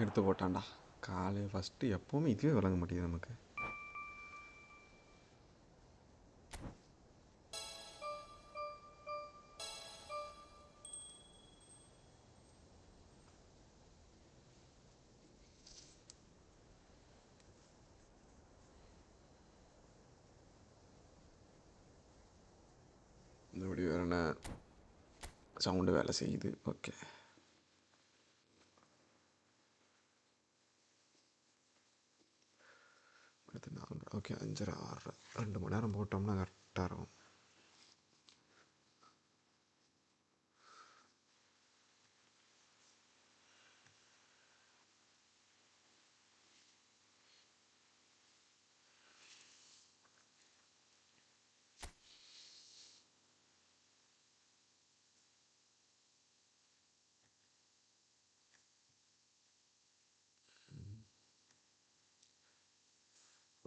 எடுத்து போட்டான்டா காலை ஃபஸ்ட்டு எப்போவுமே இதுவே விளங்க மாட்டேங்குது நமக்கு. மறுபடி வேறு என்ன சவுண்டு வேலை செய்யுது. ஓகே, அடுத்து 4 ஓகே 5:30 6 2 மணி நேரம் போட்டோம்னா கரெக்டாக இருக்கும்.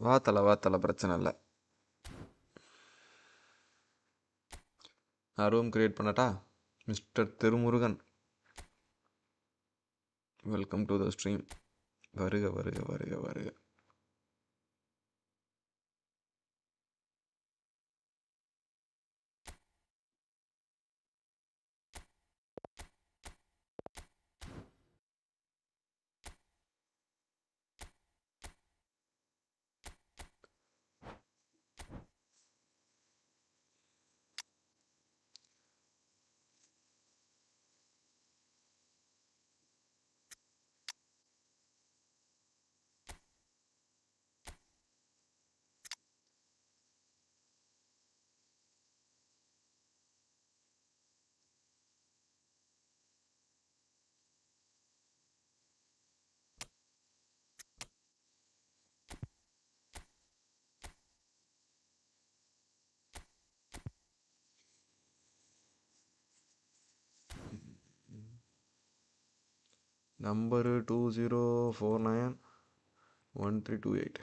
வாத்தலை பிரச்சனை இல்லை. நான் ரூம் கிரியேட் பண்ணட்டா? Mister Thirumurugan, welcome to the stream. வருக வருக வருக வருக. Number 20491328.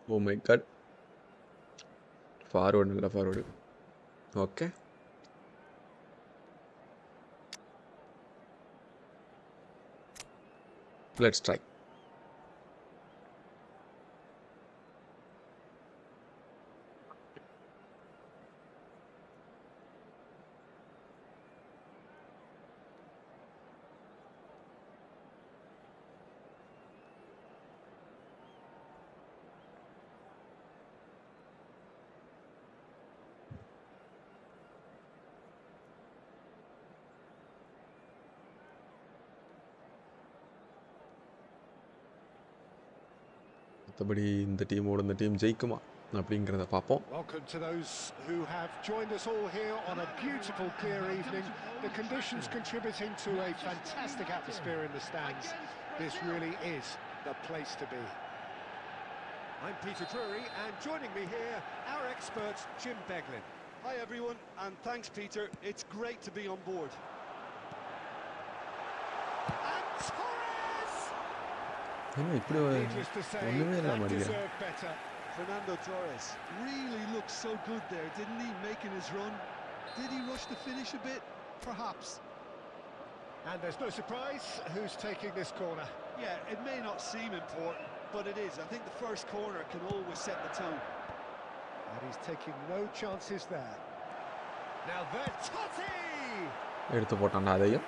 Oh my god. Forward, nalla forward. Okay. Let's try. மற்றபடி இந்த டீமோட இந்த டீம் ஜெயிக்குமா அப்படிங்கிறத பார்ப்போம். Welcome to those who have joined us all here on a beautiful clear evening. The conditions contributing to a fantastic atmosphere in the stands. This really is the place to be. I'm Peter Drury, and joining me here, our expert Jim Beglin. Hi everyone, and thanks Peter. It's great to be on board. And Torres! இப்படி ஒன்றுமே இல்லாம அடிக்கிறேன். Fernando Torres really looked so good there, didn't he, making his run? Did he rush the finish a bit? Perhaps. And there's no surprise who's taking this corner. Yeah, it may not seem important, but it is. I think the first corner can always set the tone. And he's taking no chances there. Now there, Totti! எடுத்து போட்டான்டா அதையும்.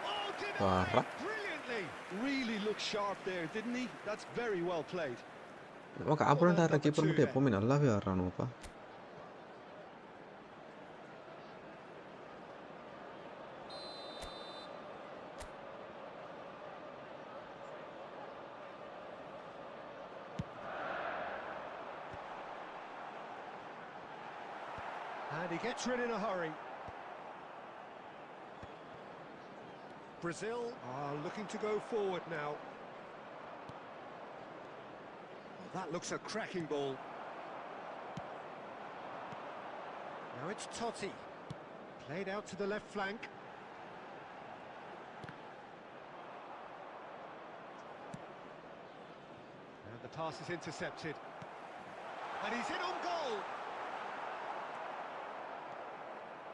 பாரா. Brilliantly! Really looked sharp there, didn't he? That's very well played. நமக்கு opponent ஆடுற keeper மட்டும் எப்பவுமே நல்லாவே ஆடுறானுப்பா. And he gets rid in a hurry. Brazil are looking to go forward now. Well, that looks a cracking ball. Now it's Totti. Played out to the left flank. And the pass is intercepted. And he's in on goal!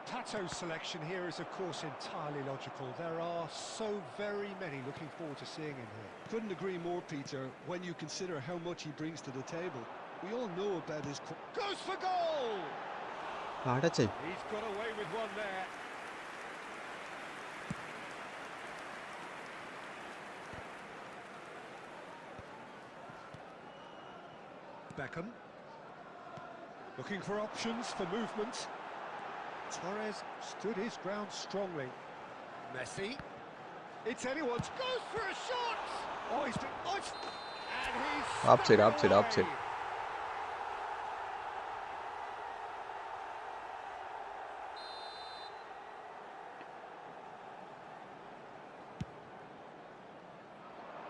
Pato's selection here is, of course, entirely logical. There are so very many looking forward to seeing him here. Couldn't agree more, Peter, when you consider how much he brings to the table. We all know about his... Goes for goal! He's got away with one there. Vankkam. Looking for options for movement. Torres stood his ground strongly. Messi. It's anyone's. Goes for a shot! Oh, he's been... Oh, and he's... Offside.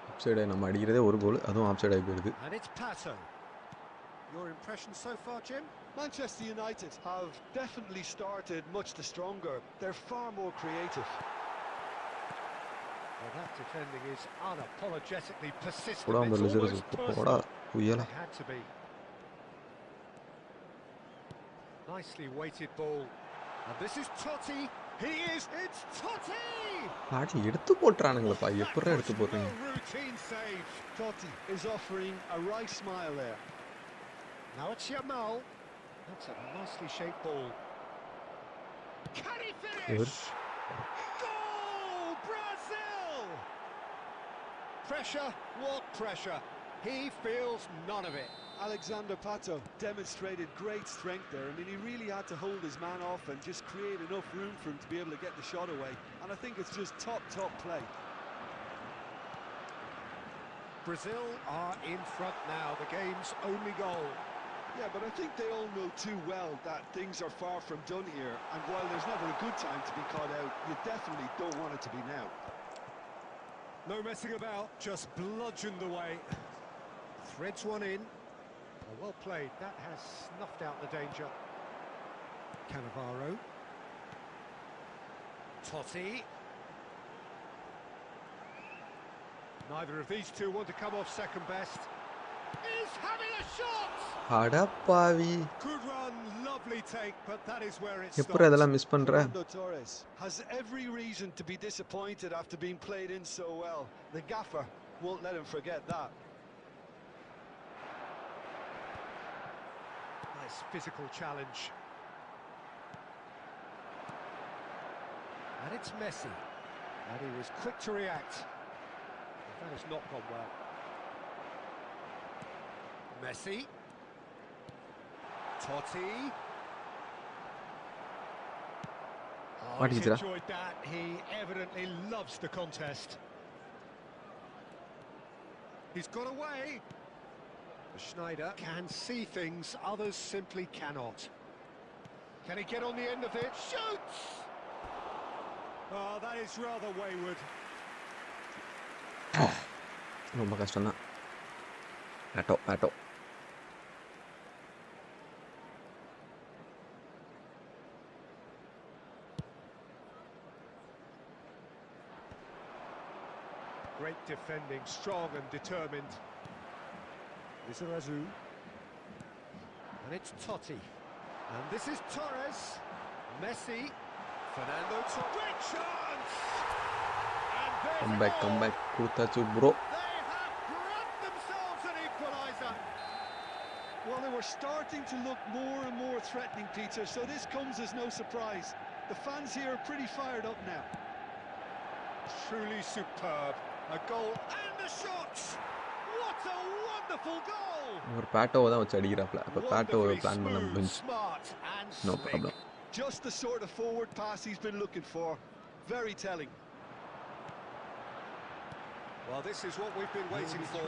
ஆப்சைடு நம்ம அடிக்கிறதே ஒரு கோல், அதுவும் ஆப்சைடு ஆகி போயிடுது. And it's Pato. Your impressions so far, Jim? Manchester United have definitely started much the stronger. They're far more creative. Well, that defending is unapologetically persistent. It's almost personal. It had to be. Nicely weighted ball. And this is Totti. It's Totti! Routine save. Totti is offering a right smile there. Now it's Yamal. That's a nicely shaped ball. Can he finish? Goal! Brazil! Pressure, what pressure? He feels none of it. Alexander Pato demonstrated great strength there. I mean, he really had to hold his man off and just create enough room for him to be able to get the shot away. And I think it's just top play. Brazil are in front now, the game's only goal. Yeah, but I think they all know too well that things are far from done here. And while there's never a good time to be caught out, you definitely don't want it to be now. No messing about, just bludgeoned away. Threads one in. Well played, that has snuffed out the danger. Cannavaro. Totti. Neither of these two want to come off second best. He's having a shot. அடப்பாவி Good run, lovely take, but that is where it எப்படி stopped. அதெல்லாம் miss பண்ற Fernando Torres has every reason to be disappointed after being played in so well. The gaffer won't let him forget that. Nice physical challenge. And it's Messi. And he was quick to react. That has not gone well. Messi. Totti. Oh, What he's is that? enjoyed that. He evidently loves the contest. He's got away. Schneider can see things others simply cannot. Can he get on the end of it? Shoots! Oh, that is rather wayward. ரொம்ப கஷ்டம் தான் auto Great defending, strong and determined. Lizarazu. And it's Totti. And this is Torres. Messi. Fernando Torres. Great chance! And there's come a back goal. கொடுத்தாச்சு bro They have grabbed themselves an equaliser. Well, they were starting to look more and more threatening, Peter, so this comes as no surprise. The fans here are pretty fired up now. Truly superb. A goal and a shot. What a wonderful goal! ஒரு பேட்டோவை தான் வச்சு அடிக்கிறாப்ல அப்போ பேட்டோவை Wonderfully plan பண்ண smooth, bench smart and no slick. Problem Just the sort of forward pass he's been looking for. Very telling. Well, this is what we've been waiting for.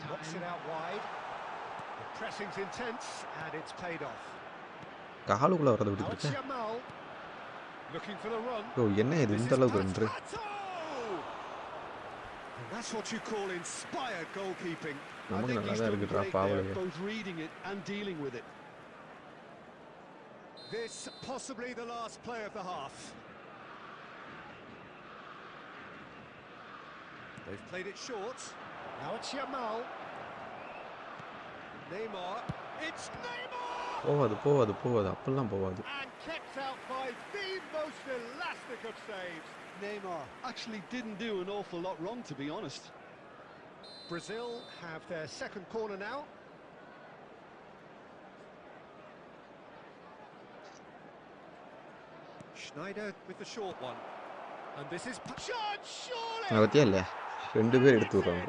Knocks it out wide. The pressing's intense and it's paid off. காலுக்குள்ள வரதை Now விட்டுட்டு it's இருக்கேன் Yamal. Looking for the run. ஓ என்ன இது This இந்த is அளவுக்கு ரெண்டு Pato! And that's what you call inspired goalkeeping. I நமக்கு think நல்லா he's தான் done இருக்குடா great there, பாவலையே both reading it and dealing with it. This possibly the last play of the half. They've played it short. Now it's Yamal. Neymar. It's Neymar! போவாது அப்பெல்லாம் போவாது And kept out by the most elastic of saves. Neymar actually didn't do an awful lot wrong, to be honest. Brazil have their second corner now. Schneider with the short one. And this is shot, surely! அதை பற்றியா இல்லையா 2 பேர் எடுத்து விட்றாங்க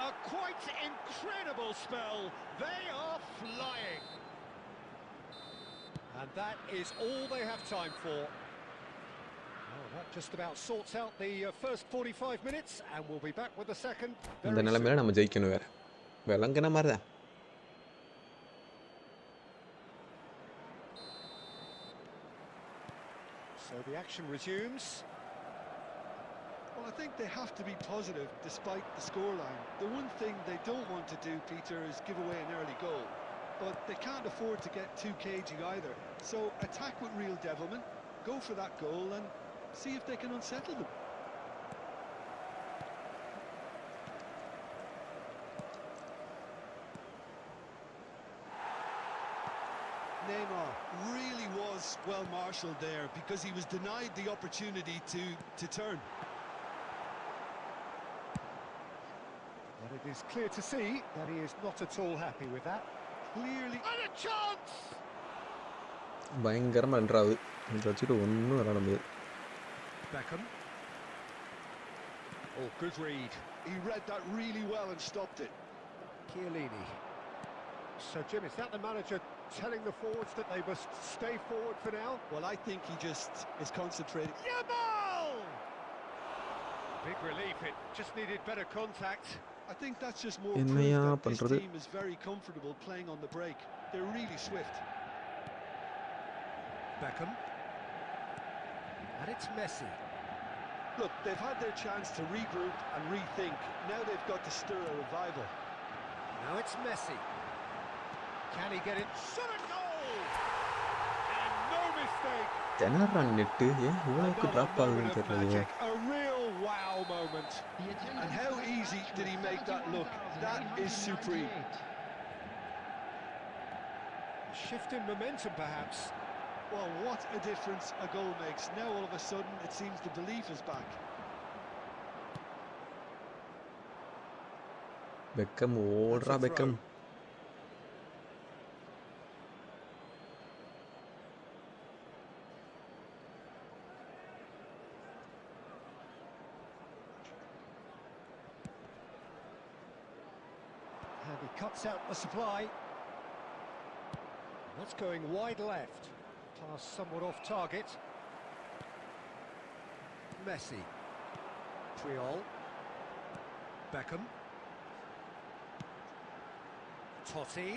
A quite incredible spell. They are flying. And that is all they have time for. Oh, that just about sorts out the first 45 minutes, and we'll be back with the second இந்த very நிலைமையில soon. நம்ம ஜெயிக்கணும் வேற விளங்குன மாதிரி தான் So the action resumes. Well, I think they have to be positive despite the scoreline. The one thing they don't want to do, Peter, is give away an early goal. But they can't afford to get too cagey either. So attack with real devilment, go for that goal and see if they can unsettle them. Neymar really was well marshalled there because he was denied the opportunity to turn. But it is clear to see that he is not at all happy with that. Clearly. And a chance! பயங்கரமாக ரெண்டாவது இதை வச்சுட்டு ஒன்றும் விளாட முடியாது Vankkam. Oh, good read. He read that really well and stopped it. Chiellini. So, Jim, is that the manager telling the forwards that they must stay forward for now? Well, I think he just is concentrating. Yamal! Big relief, it just needed better contact. I think that's just more என்னையா proof that this பண்றது team is very comfortable playing on the break. They're really swift. Vankkam. And it's Messi. Look, they've had their chance to regroup and rethink. Now they've got to stir a revival. Now it's Messi. Can he get it? Shot a goal! And no mistake. திணறான் net ஏன் இவ்வளோக்கு Another drop moment ஆகுதுன்னு of தெரியலையே magic. A real wow moment. And how easy did he make that look? That is supreme. A shift in momentum, perhaps. Well, what a difference a goal makes. Now all of a sudden it seems the belief is back. Beckham, ഓടറാ That's a Beckham. throw. And he cuts out the supply. That's going wide left. Pass somewhat off target. Messi. Triol. Beckham. Totti.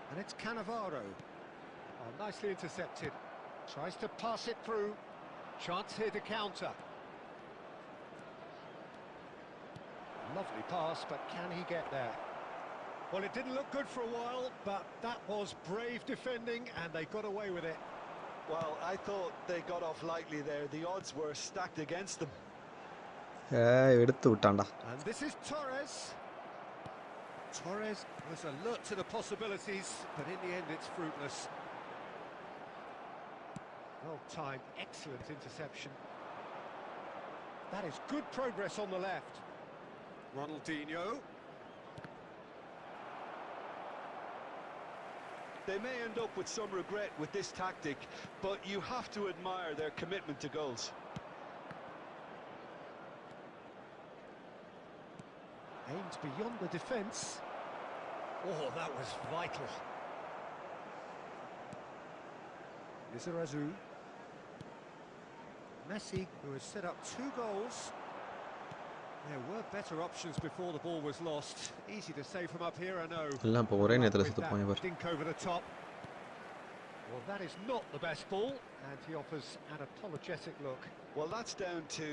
And it's Cannavaro. Oh, nicely intercepted. Tries to pass it through. Chance here to counter. Lovely pass, but can he get there? Well, it didn't look good for a while, but that was brave defending, and they got away with it. Well, I thought they got off lightly there. The odds were stacked against them. എടുത്തു വിട്ടാണ്ടാ. And this is Torres. Torres was alert to the possibilities, but in the end it's fruitless. Well timed, excellent interception. That is good progress on the left. Ronaldinho. They may end up with some regret with this tactic, but you have to admire their commitment to goals. Aimed beyond the defence. Oh, that was vital. Lizarazu. Messi, who has set up 2 goals. There were better options before the ball was lost. Easy to say from up here, I know. എല്ലാം ഇപ്പോൾ ഒരേ നേരത്തിൽ With Seth that പോയവർ. dink over the top. Well, that is not the best ball, and he offers an apologetic look. Well, that's down to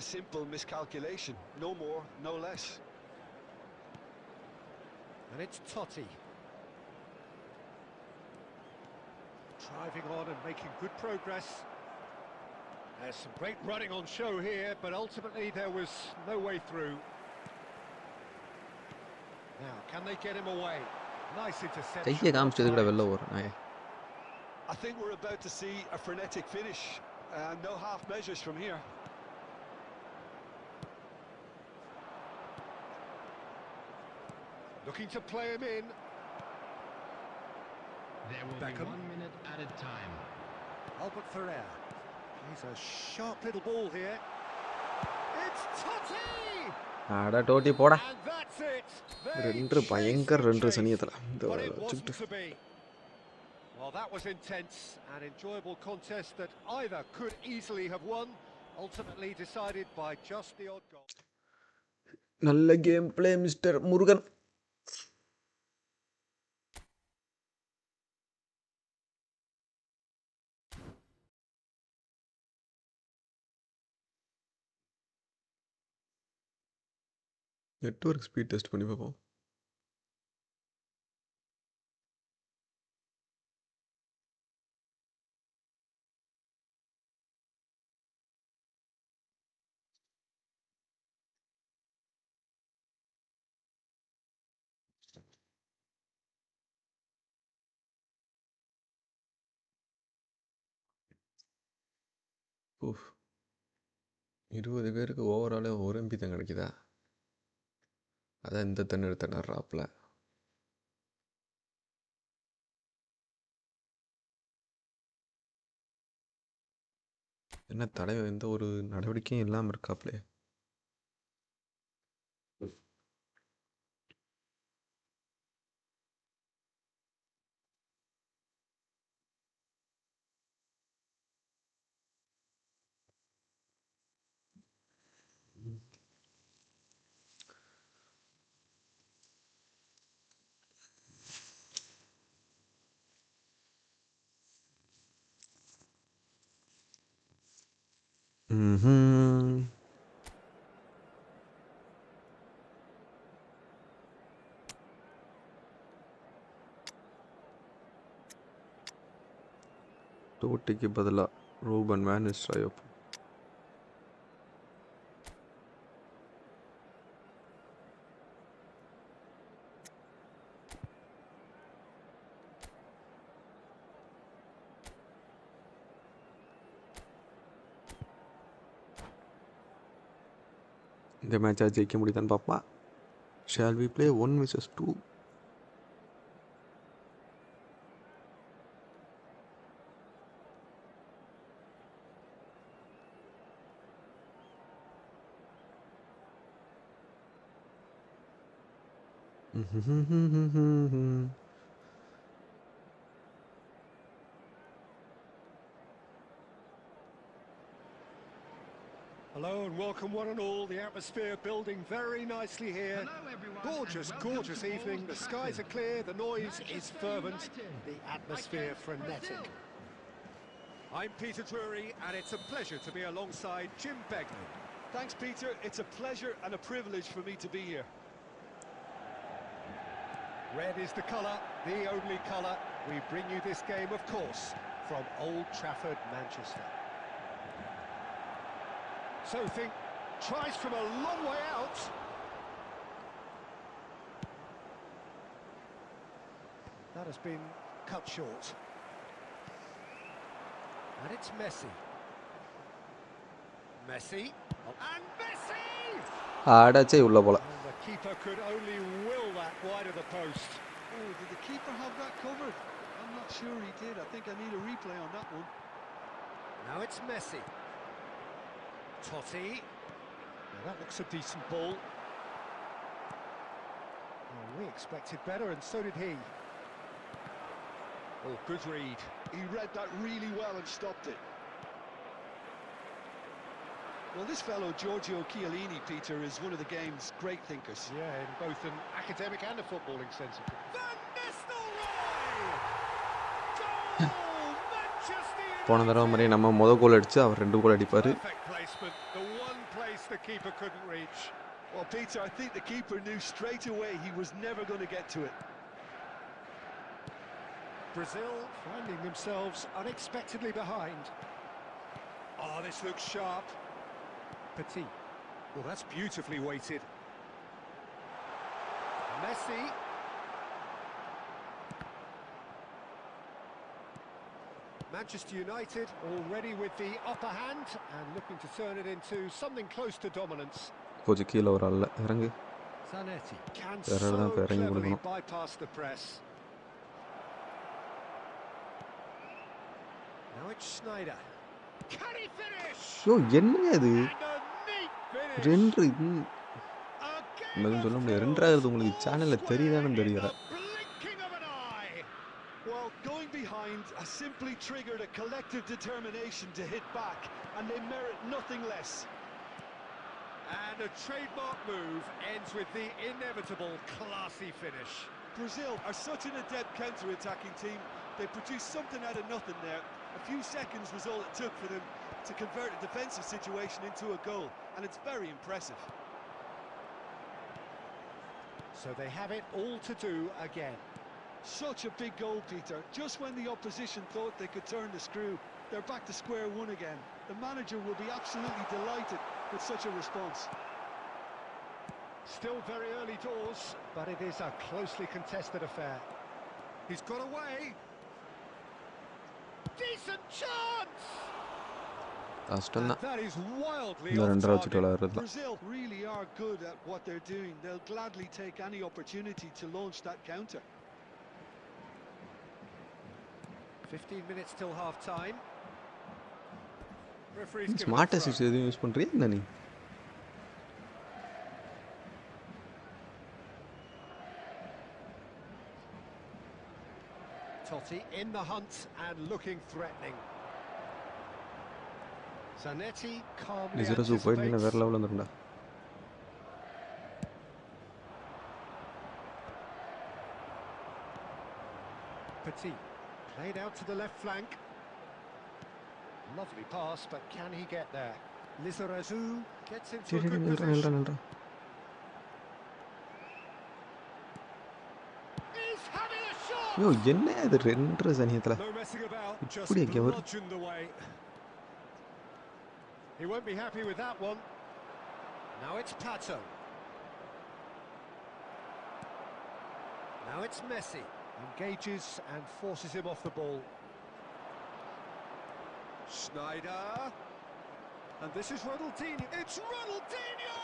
a simple miscalculation. No more, no less. And it's Totti. Driving on and making good progress. There's some great running on show here, but ultimately there was no way through. Now, can they get him away? Nice interception. കയ്യെ കാമിച്ചത് ഇവിടെ വെള്ളം or. I think we're about to see a frenetic finish. No half measures from here. Looking to play him in. There will Beckham. be 1 minute added time. Albert Ferrer. He's a sharp little ball here. It's Totti! ആടാ Totti പോടാ. And that's it. They രണ്ട് ഭയങ്കര chased and രണ്ട് chased, സനിയത്തില. but it wasn't to be. Well, that was intense, an enjoyable contest that either could easily have won, ultimately decided by just the odd goal. നല്ല game play mister Murugan. Network speed test பண்ணி பார்ப்போம். Off 20 பேருக்கு ஓவராலே 1 MB தான் கிடைக்குதா? அதான் இந்த திணறாப்புல. என்ன தடை எந்த ஒரு நடவடிக்கையும் இல்லாமல் இருக்காப்புலே. டோட்டிக்கு பதிலாக ரூபன் வேனிஸ்ட்ராயோ. இந்த மேட்சை ஜெயிக்க முடியுதான்னு பார்ப்பா. Shall we play 1 vs 2? Hello and welcome one and all. The atmosphere building very nicely here. Hello, everyone, Gorgeous, and welcome gorgeous to evening. Old The skies are Trafford. clear, the noise is Manchester fervent, United the atmosphere against frenetic. Brazil. I'm Peter Drury and it's a pleasure to be alongside Jim Begley. Thanks, Peter. It's a pleasure and a privilege for me to be here. Red is the colour, the only colour. We bring you this game, of course, from Old Trafford, Manchester. So think, tries from a long way out. That has been cut short. And it's Messi. Messi. And Messi! அடச்சே உள்ள போல. And the keeper could only will that wide of the post. Oh, did the keeper have that covered? I'm not sure he did. I think I need a replay on that one. Now it's Messi. Totti. Now that looks a decent ball. Well, we expected better, and so did he. Oh, good read. He read that really well and stopped it. Well, this fellow, Giorgio Chiellini, Peter, is one of the game's great thinkers. Yeah, in both an academic and a footballing sense. Van Nistelrooy! Goal! Manchester போன தடவை மாதிரி நம்ம முதல் கோல் அடிச்சு அவர் 2 கோல் அடிப்பார். Perfect placement, the one place the keeper couldn't reach. Well, Peter, I think the keeper knew straight away he was never going to get to it. Brazil finding themselves unexpectedly behind. Oh, this looks sharp. Petit. Well, that's beautifully weighted. Messi. Manchester United already with the upper hand and looking to turn it into something close to dominance. கொஞ்சம் கீழே ஒரு ஆள் இறங்கு. Zanetti can Error so தான் இப்ப இறங்கி cleverly கொடுக்கணும். bypass the press. Now it's Schneider. Can he finish? யோ என்னங்க இது? And a neat finish. ரெண்டு A game எதுவும் சொல்ல of முடியாது. thrills, ரெண்டாவது உங்களுக்கு all சேனல்ல square தெரியுதான்னு in தெரியல. the blinking of an eye. Well, going behind has simply triggered a collective determination to hit back, and they merit nothing less. And a trademark move ends with the inevitable classy finish. Brazil are such an adept counter-attacking team. They produced something out of nothing there. A few seconds was all it took for them to convert a defensive situation into a goal, and it's very impressive. So they have it all to do again. Such a big goal, Peter. Just when the opposition thought they could turn the screw, they're back to square one again. The manager will be absolutely delighted with such a response. Still very early doors, but it is a closely contested affair. He's got away. Decent chance! கஷ்டம் And தான். that is wildly இந்த off ரெண்டரை வச்சுட்டு target. விளையாடுறதுல. Brazil really are good at what they're doing. They'll gladly take any opportunity to launch that counter. 15 minutes till half time. Referee's given smart a throw. Assist எதுவும் use பண்றியா என்ன நீ? Totti in the hunt and looking threatening. Zanetti calmly டிசரஸ் போயிட்டு anticipates. வேற லெவல்ல வந்துருண்டா. Petit played out to the left flank. Lovely pass, but can he get there? Lizarazu gets into a சரி good நில்றா position. நில்றா. He's having a shot! யோ என்ன இது ரெண்டரை சனியத்துல? No messing about, just இப்படி எங்க வரும்? bludgeoned away. He won't be happy with that one. Now it's Pato. Now it's Messi. Engages and forces him off the ball. Schneider. And this is Ronaldinho. It's Ronaldinho!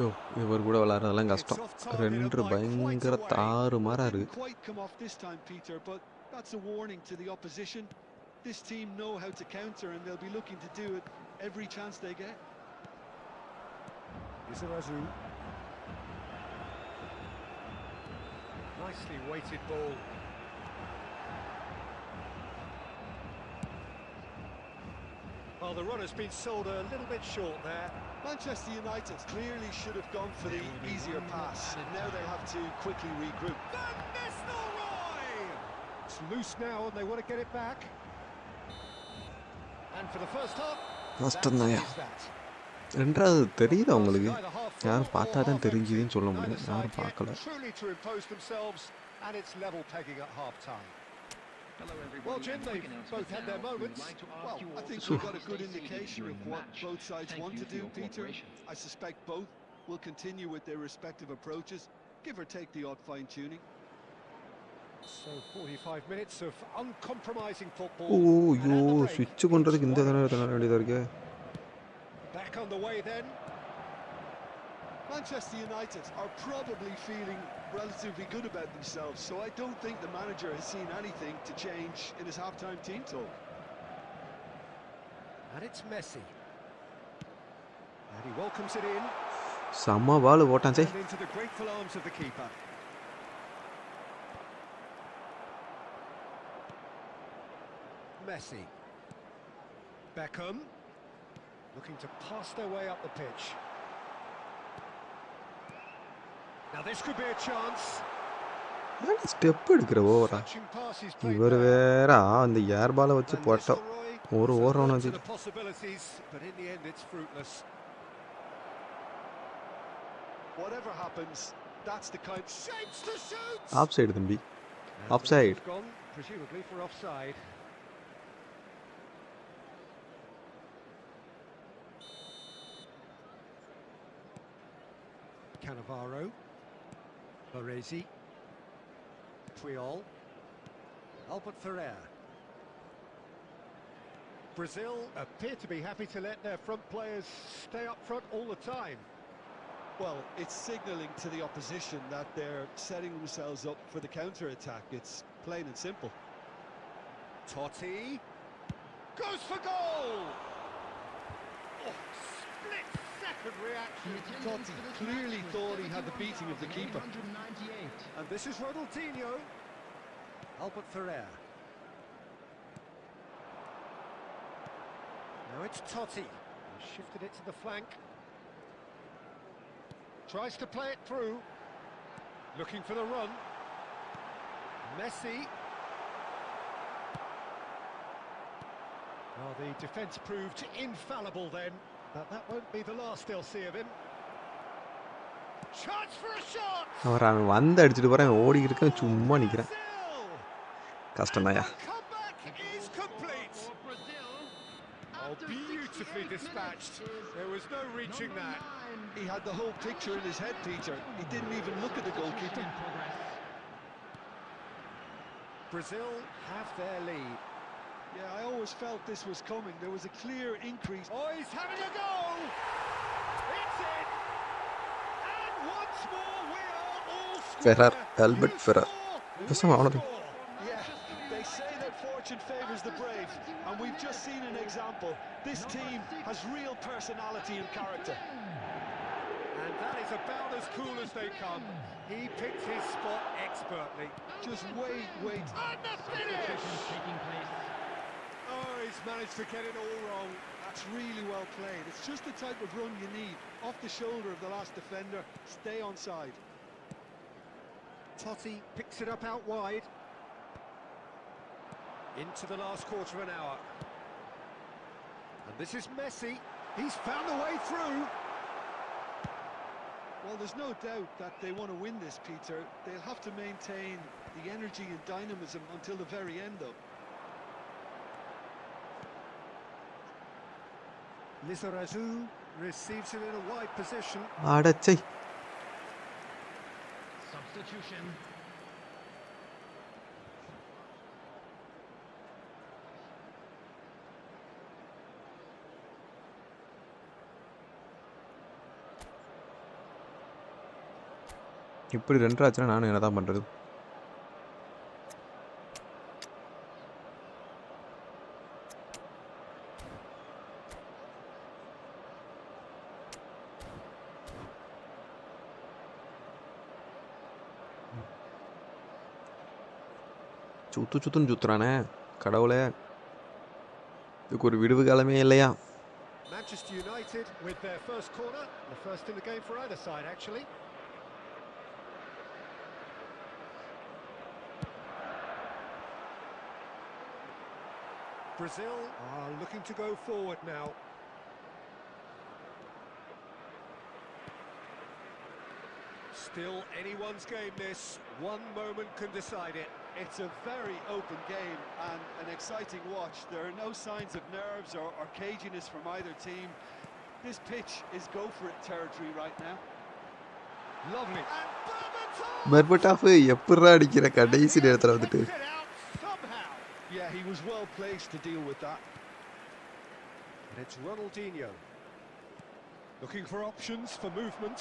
யோ இவர் கூட விளாட்றதெல்லாம் It's கஷ்டம். off target and 2 by quite பயங்கர a way. தாறுமாறா Didn't இருக்குது. quite come off this time, Peter, but that's a warning to the opposition. This team know how to counter, and they'll be looking to do it every chance they get. Izarazu. Nicely weighted ball. Well, the run has been sold a little bit short there. Manchester United clearly should have gone for the easier pass. Now they have to quickly regroup. Van Nistelrooy! It's loose now and they want to get it back. And for the first half, கஷ்டம் that Tanya. is that. ரெண்டாவது தெரியுது அவங்களுக்கு. யாரும் பார்த்தா தான் தெரிஞ்சுதுன்னு சொல்ல Neither முடியும். side யாரும் yet பார்க்கல. truly to impose themselves, and it's level pegging at half time. Hello, everybody. Well, Jim, And they've quick announcement both had their now. We'd moments. like to ask Well, you I all think to we've got a stay good seated indication during of the what match. both sides Thank want you to for do, your Peter. cooperation. I suspect both will continue with their respective approaches, give or take the odd fine-tuning. So 45 minutes of uncompromising football. O And ஐயோ at the break, ஸ்விட்ச் பண்ணுறதுக்கு இந்த it's தானே 1-1. வேண்டியதாக இருக்கு. Back on the way then. Manchester United are probably feeling relatively good about themselves, so I don't think the manager has seen anything to change in his half-time team talk. And it's Messi. And he welcomes it in. செம்ம பால் போட்டான் சே. And into the grateful arms of the keeper. Messi. Beckham. Looking to pass their way up the pitch. Now this could be a chance. Step எடுக்கிற ஓவரா. Touching passes played இவர் there. வேற அந்த ஏர் பாலை வச்சு Van போட்ட Nistelrooy ஒரு has ஓவரம் looked வச்சு to the possibilities, but in the end it's fruitless. Whatever happens, that's the kind... Shapes to shoot! Offside தம்பி. And Offside. the gone, presumably for offside. Cannavaro. Baresi. Puyol. Albert Ferrer. Brazil appear to be happy to let their front players stay up front all the time. Well, it's signalling to the opposition that they're setting themselves up for the counter-attack. It's plain and simple. Totti goes for goal! Oh, split-second reaction. Totti clearly thought he had the beating of the keeper. And this is Ronaldinho. Albert Ferrer. Now it's Totti. He shifted it to the flank. Tries to play it through. Looking for the run. Messi. Well, the defence proved infallible then, but that won't be the last they'll see of him. Chance for a shot! அவன் வந்து அடிச்சுட்டு போகிறான். ஓடி இருக்கான் சும்மா நிற்கிறேன். கஷ்டம் தான்யா. Comeback is complete. Oh, beautifully dispatched. There was no reaching that. He had the whole picture in his head, Peter. He didn't even look at the goalkeeper. Brazil have their lead. Yeah, I always felt this was coming. There was a clear increase. Oh, he's having a go! It's in! And once more we are all Ferrer, square. Albert You Ferrer. score, பேசாம we அவனது. score. Yeah, they say that fortune favours the brave, and we've just seen an example. This team has real personality and character. And that is about as cool as they come. He picked his spot expertly. Just wait. And the finish! Oh, he's managed to get it all wrong. That's really well played. It's just the type of run you need. Off the shoulder of the last defender, stay onside. Totti picks it up out wide. Into the last quarter of an hour. And this is Messi. He's found a way through. Well, there's no doubt that they want to win this, Peter. They'll have to maintain the energy and dynamism until the very end, though. Lizarazu receives it in a wide position. அடச்சை. Substitution. இப்படி 2 ஆச்சுன்னா நானும் என்ன தான் பண்ணுறது? சுத்துன்னு சுத்துறானே கடவுளே, இதுக்கு ஒரு விடுவு காலமே இல்லையா? Manchester United with their first corner, the first in the game for either side actually. Brazil are looking to go forward now. Still anyone's game this, one moment can decide it. It's a very open game and an exciting watch. There are no signs of nerves or caginess from either team. This pitch is go for it territory right now. Lovely. பர்பட்டாஃப் எப்படா அடிக்கிற கடைசி நேரத்தில் வந்துட்டு? Yeah, he was well placed to deal with that. And it's Ronaldinho looking for options for movement.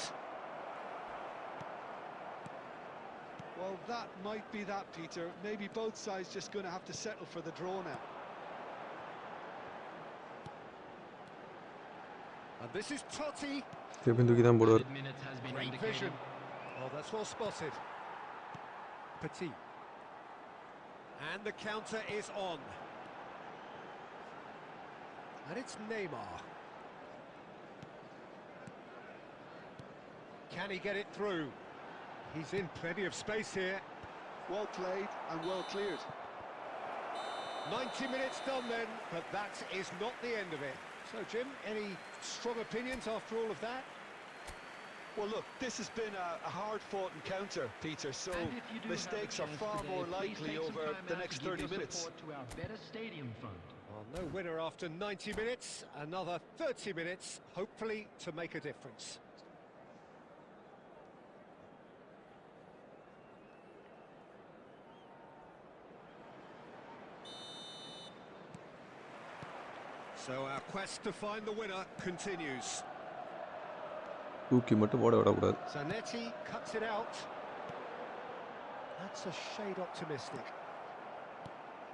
Well, that might be that, Peter. Maybe both sides just going to have to settle for the draw now. And this is Totti. திருப்பி தூக்கி தான் போடுவார். Minutes has been Great indicated. vision. Oh, that's well spotted. Petit. And the counter is on. And it's Neymar. Can he get it through? He's in plenty of space here. Well played and well cleared. 90 minutes done then, but that is not the end of it. So, Jim, any strong opinions after all of that? Well, look, this has been a hard-fought encounter, Peter, so And if you do mistakes have are a chance far today, more please likely take some over time the out next to give 30 your minutes. support to our Better Stadium Fund. Well, no winner after 90 minutes. Another 30 minutes, hopefully, to make a difference. So our quest to find the winner continues. தூக்கி மட்டும் போட விடக்கூடாது. Zanetti cuts it out. That's a shade optimistic.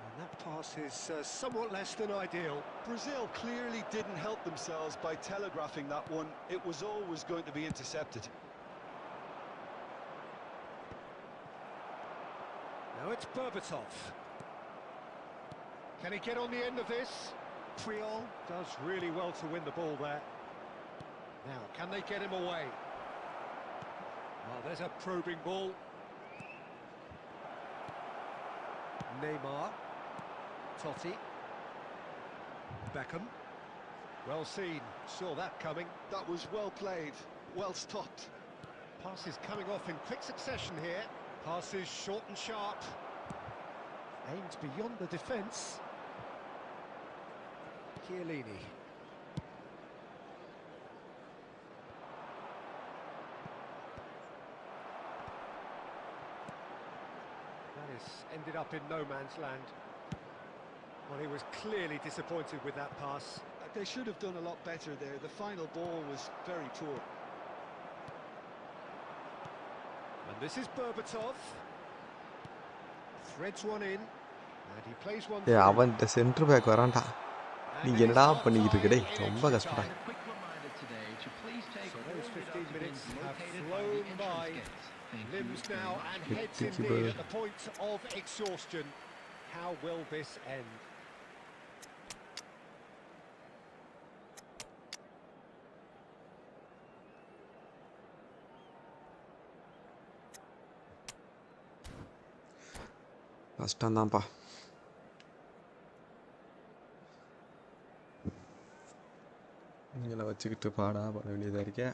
And that pass is somewhat less than ideal. Brazil clearly didn't help themselves by telegraphing that one. It was always going to be intercepted. Now it's Berbatov. Can he get on the end of this? Triol does really well to win the ball there. Now, can they get him away? Oh, there's a probing ball. Neymar. Totti. Beckham. Well seen. Saw that coming. That was well played, well stopped. Passes coming off in quick succession here. Passes short and sharp. Aims beyond the defence. Chiellini. That has ended up in no man's land. Well, he was clearly disappointed with that pass. They should have done a lot better there. The final ball was very poor. And this is Berbatov. Threads one in. And he plays one through. அவன் இந்த centre back வரான்டா. நீ என்னடா பண்ணிக்கிட்டு இருக்க டேய்? ரொம்ப கஷ்டம்டா. A quick reminder today to please take So all those 15 the minutes dustbins have located flown the by. entrance gates. Thank Limbs you now very and much. heads Thank you, indeed brother. at the point of exhaustion. How will this end? கஷ்டம்தான்ப்பா. இங்கே வச்சுக்கிட்டு பாட வேண்டியதாக இருக்கே.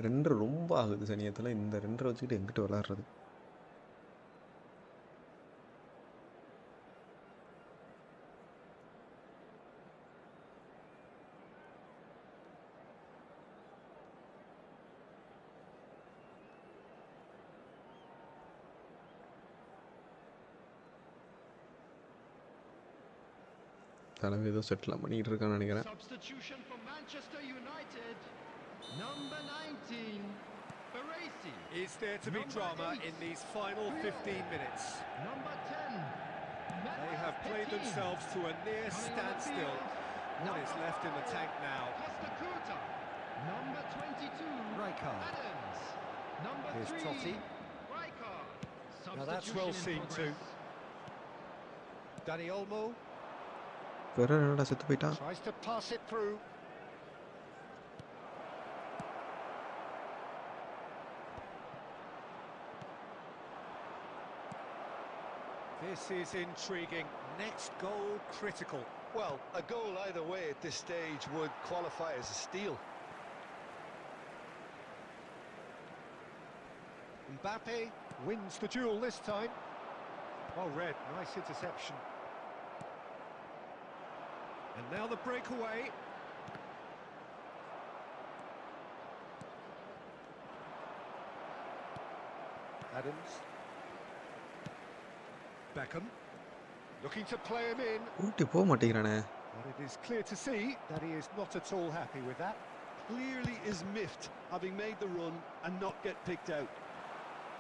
2 ரொம்ப ஆகுது சனியத்தில். இந்த 2 வச்சுக்கிட்டு எங்கிட்ட விளாட்றது? தலைமை ஏதோ செட்டில் பண்ணிக்கிட்டு இருக்கான்னு நினைக்கிறேன். Substitution for Manchester United. Number 19. Baresi. Is there to be Number drama 8. in these final 15 minutes? Number 10. They have played themselves to a near standstill. What is left in the tank now? Costa Number 22. Rijkaard. Adams. Number Here's 3. Totti. Rijkaard. Now that's well seen too. Dani Olmo வேற என்னடா செத்து போயிட்டான். tries to pass it through. This is intriguing. Next goal critical. Well, a goal either way at this stage would qualify as a steal. Mbappe wins the duel this time. Well read, nice interception. And now the breakaway. Adams. Beckham. Looking to play him in. ஊட்டி போக மாட்டேங்கிறானே. But it is clear to see that he is not at all happy with that. Clearly is miffed, having made the run and not get picked out.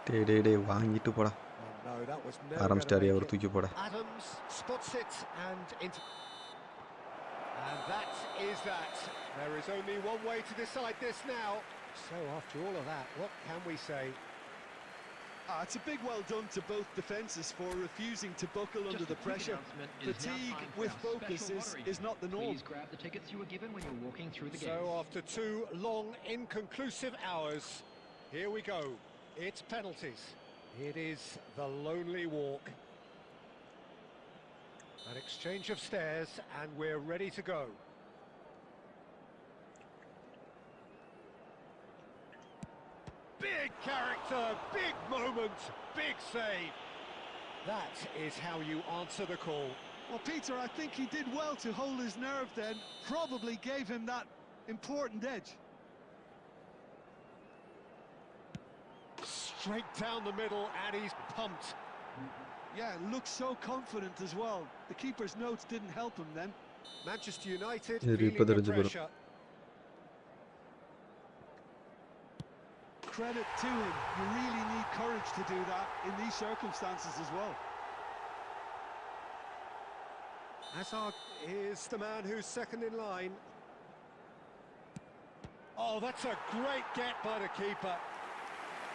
டேய் வாங்கிட்டு போடா. Oh no, that was never ஆரம்பிச்சிட்டாரு gonna அவர் make தூக்கி போட. it. Adams spots it and into... And that is that. There is only one way to decide this now. So after all of that, what can we say? It's a big well done to both defences for refusing to buckle under the pressure. Fatigue with focus is not the norm. Please grab the tickets you were given when you were walking through the gates. So after 2 long, inconclusive hours, here we go. It's penalties. It is the lonely walk. An exchange of stares, and we're ready to go. Big character, big moment, big save. That is how you answer the call. Well, Peter, I think he did well to hold his nerve then. Probably gave him that important edge. Straight down the middle, and he's pumped. Yeah, looks so confident as well. The keeper's notes didn't help him then. Manchester United Yeah, feeling Reaper the the pressure. Credit to him. You really need courage to do that in these circumstances as well. Hazard is the man who's second in line. Oh, that's a great get by the keeper.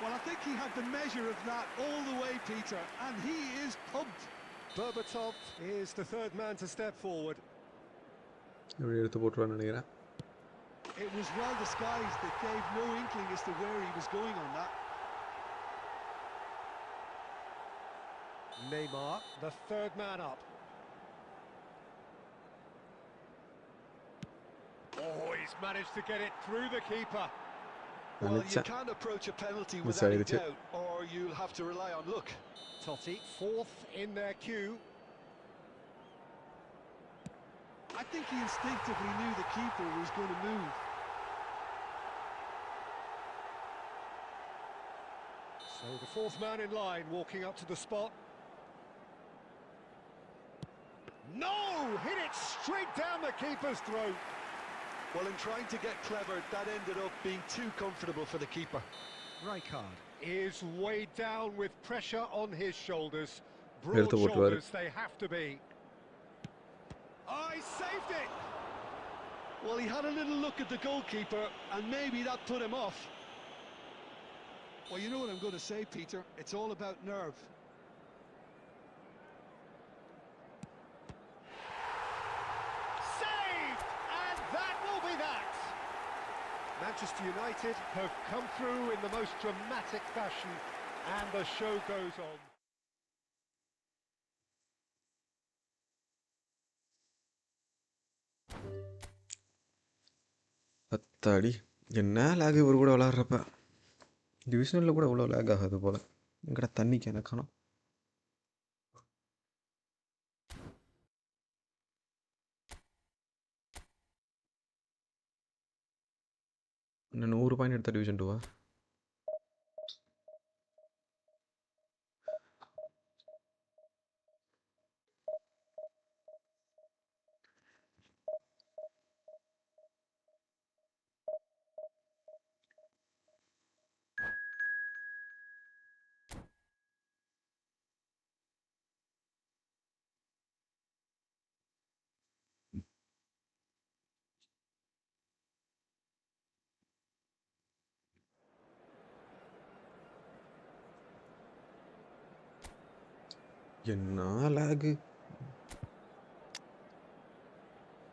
Well, I think he had the measure of that all the way, Peter, and he is pumped. Berbatov is the third man to step forward. இப்படி எடுத்து போட்டுருவான்னு நினைக்கிறேன். It was well disguised. It gave no inkling as to where he was going on that. Neymar, the third man up. Oh, he's managed to get it through the keeper. Well, you can't approach a penalty with any doubt, or you'll have to rely on luck. Totti, fourth in their queue. I think he instinctively knew the keeper was going to move. So the fourth man in line walking up to the spot. No! Hit it straight down the keeper's throat. Well, in trying to get clever, that ended up being too comfortable for the keeper. Rijkaard is weighed down with pressure on his shoulders. Broad shoulders they have to be. Oh, he saved it! Well, he had a little look at the goalkeeper, and maybe that put him off. Well, you know what I'm going to say, Peter. It's all about nerve. Saved! And that will be that! Manchester United have come through in the most dramatic fashion, and the show goes on. அத்தாடி என்ன லேக் இவர் கூட விளாட்றப்ப டிவிஷனில் கூட இவ்வளோ லேக் ஆகாது போல். எங்கடா தண்ணிக்கு எனக்கு காணோம். இன்னும் 100 பாயிண்ட் எடுத்த டிவிஷன் 2வா? என்ன லேகு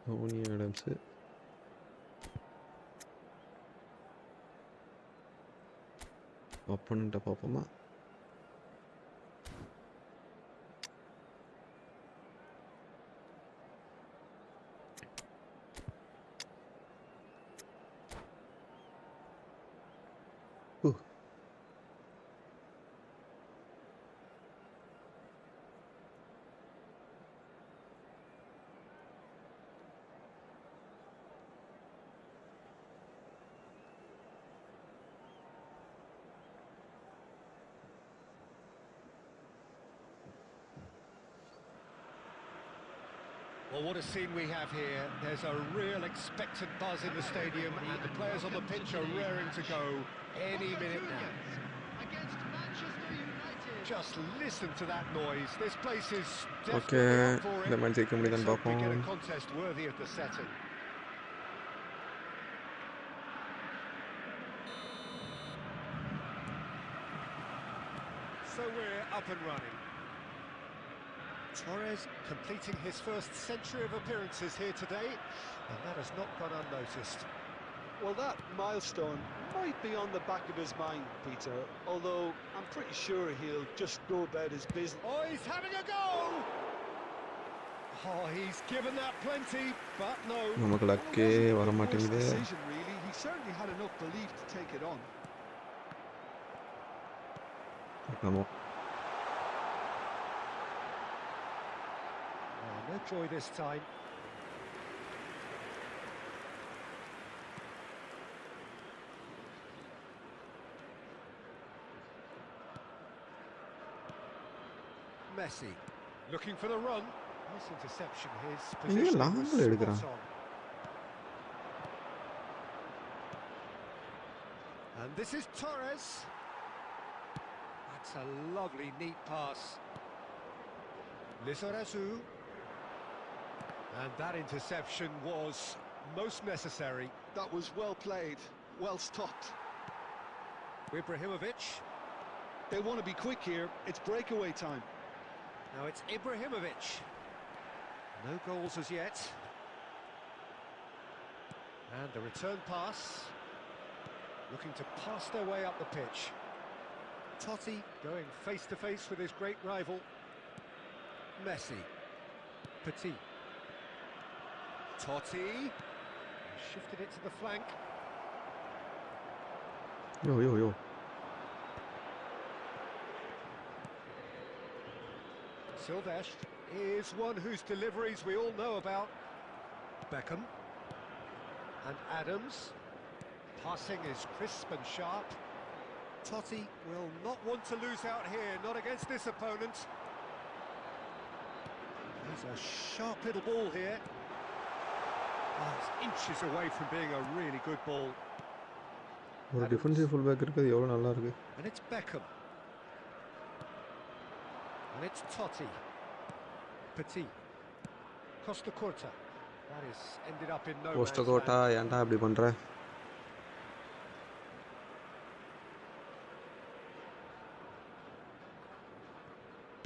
டோனி ஆடம்ஸு ஒப்பனண்ட்டை பார்ப்போமா Well, what a scene we have here. There's a real expectant buzz in the stadium, and the players on the pitch are raring to go any minute now. Against Manchester United. Just listen to that noise. This place is okay definitely up for இந்த it. மாதிரி ஜெயிக்க முடியுதான்னு Let's hope we get a பார்ப்போம் contest worthy of the setting. So we're up and running. Torres completing his first century of appearances here today, and that has not gone unnoticed. Well, that milestone might be on the back of his mind, Peter, although I'm pretty sure he'll just go about his business. Oh, he's having a go! Oh, he's given that plenty, but no. நமக்கு லக்கே வர Forced மாட்டேங்குது decision, really. He certainly had enough belief to take it on. நம்ம Oh, no joy this time. Messi looking for the run. Nice interception. His இங்கே position was லாங்கில் எடுக்கிறான் spot on. And this is Torres. That's a lovely, neat pass. Lizarazu. And that interception was most necessary. That was well played, well stopped. Ibrahimovic. They want to be quick here. It's breakaway time. Now it's Ibrahimovic. No goals as yet. And the return pass. Looking to pass their way up the pitch. Totti going face to face with his great rival. Messi. Petit. Totti. Shifted it to the flank. யோ Silvestre is one whose deliveries we all know about. Beckham. And Adams. Passing is crisp and sharp. Totti will not want to lose out here, not against this opponent. He's a sharp little ball here. Oh, it's inches away from being a really good ball. ஒரு defensive full back இருக்குது எவ்வளோ நல்லா இருக்கு And it's Beckham. And it's Totti. Petit. Costa Curta. That is ended up in no man's போஸ்ட கோட்டா land. ஏன்டா அப்படி பண்ணுற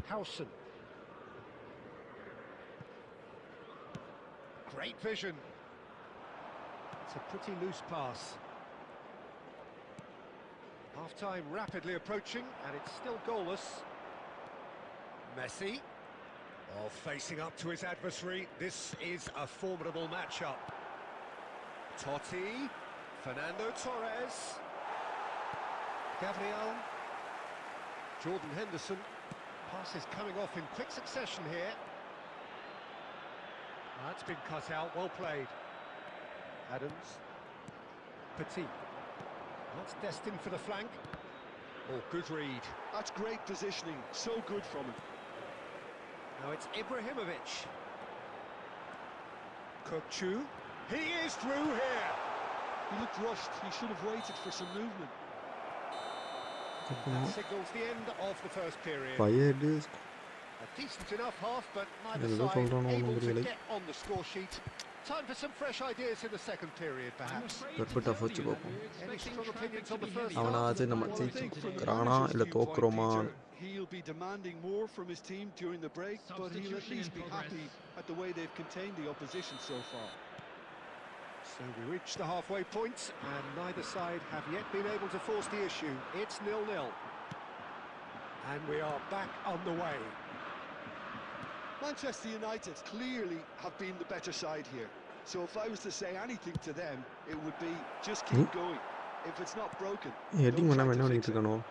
Howson. Great vision. It's a pretty loose pass. Half-time rapidly approaching, and it's still goalless. Messi. Oh, facing up to his adversary. This is a formidable matchup. Totti. Fernando Torres. Gabriel. Jordan Henderson. Pass is coming off in quick succession here. That's been cut out, well played. Adams. Petit. That's destined for the flank. Oh, good read. That's great positioning, so good from him. Now it's Ibrahimovic. Kokchu. He is through here. He looked rushed, he should have waited for some movement. That signals the end of the first period. பயடு A decent enough half, but neither Hello, side hold on, able to really. get on the score sheet. Time for some fresh ideas in the second period, perhaps. பெர்ஃபெக்டாக வச்சு பார்ப்போம் Any strong opinions on the first அவனாச்சும் நம்ம ஜெயிச்சுக்கிறானா இல்லை தோக்குறோமா he'll be demanding more from his team during the break, but he'll at least be happy at the way they've contained the opposition so far. So we reach the halfway point, and neither side have yet been able to force the issue. It's 0-0. And we are back on the way. Manchester United clearly have been the better side here. So if I was to say anything to them, it would be just keep going. If it's not broken, heading don't பண்ணாமல் try என்ன to பண்ணிட்டு fix it. இருக்கணும்?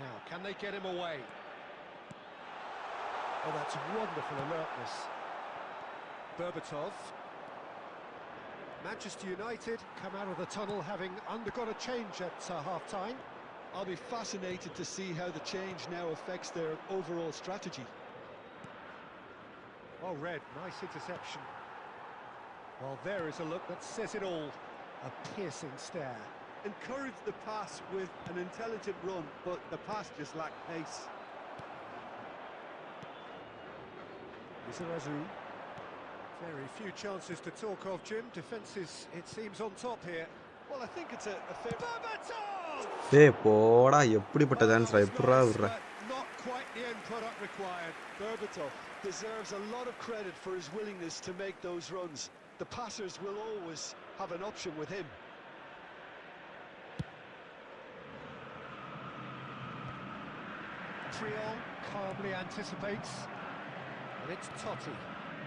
Now, can they get him away? Oh, that's wonderful alertness. Berbatov. Manchester United come out of the tunnel having undergone a change at half-time. I'll be fascinated to see how the change now affects their overall strategy. Oh, Red, nice interception. Well, there is a look that says it all. A piercing stare. Encourage the pass with an intelligent run, but the pass just lacked pace. Izarazu. Very few chances to talk of, Jim. Defences, it seems, on top here. Well, I think it's a fair... Berbatov! டேய் போடா எப்படிப்பட்ட Well, சான்ஸ்ரா that was எப்படிரா nice, விடுற? but not quite the end product required. Berbatov deserves a lot of credit for his willingness to make those runs. The passers will always have an option with him. Triol calmly anticipates. And it's Totti.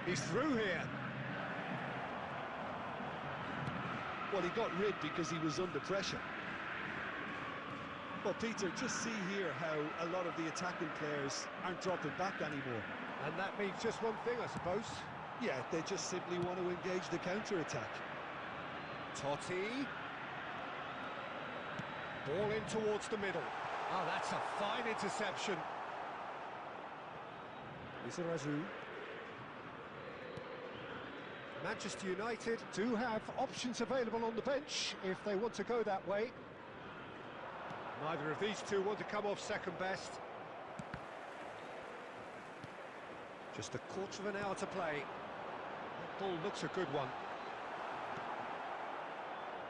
He's through here. Well, he got rid because he was under pressure. Well, Peter, just see here how a lot of the attacking players aren't dropping back anymore. And that means just one thing, I suppose. Yeah, they just simply want to engage the counter-attack. Totti. Ball in towards the middle. Oh, that's a fine interception. Izarazu. Manchester United do have options available on the bench if they want to go that way. Neither of these two want to come off second best. Just a quarter of an hour to play. That ball looks a good one.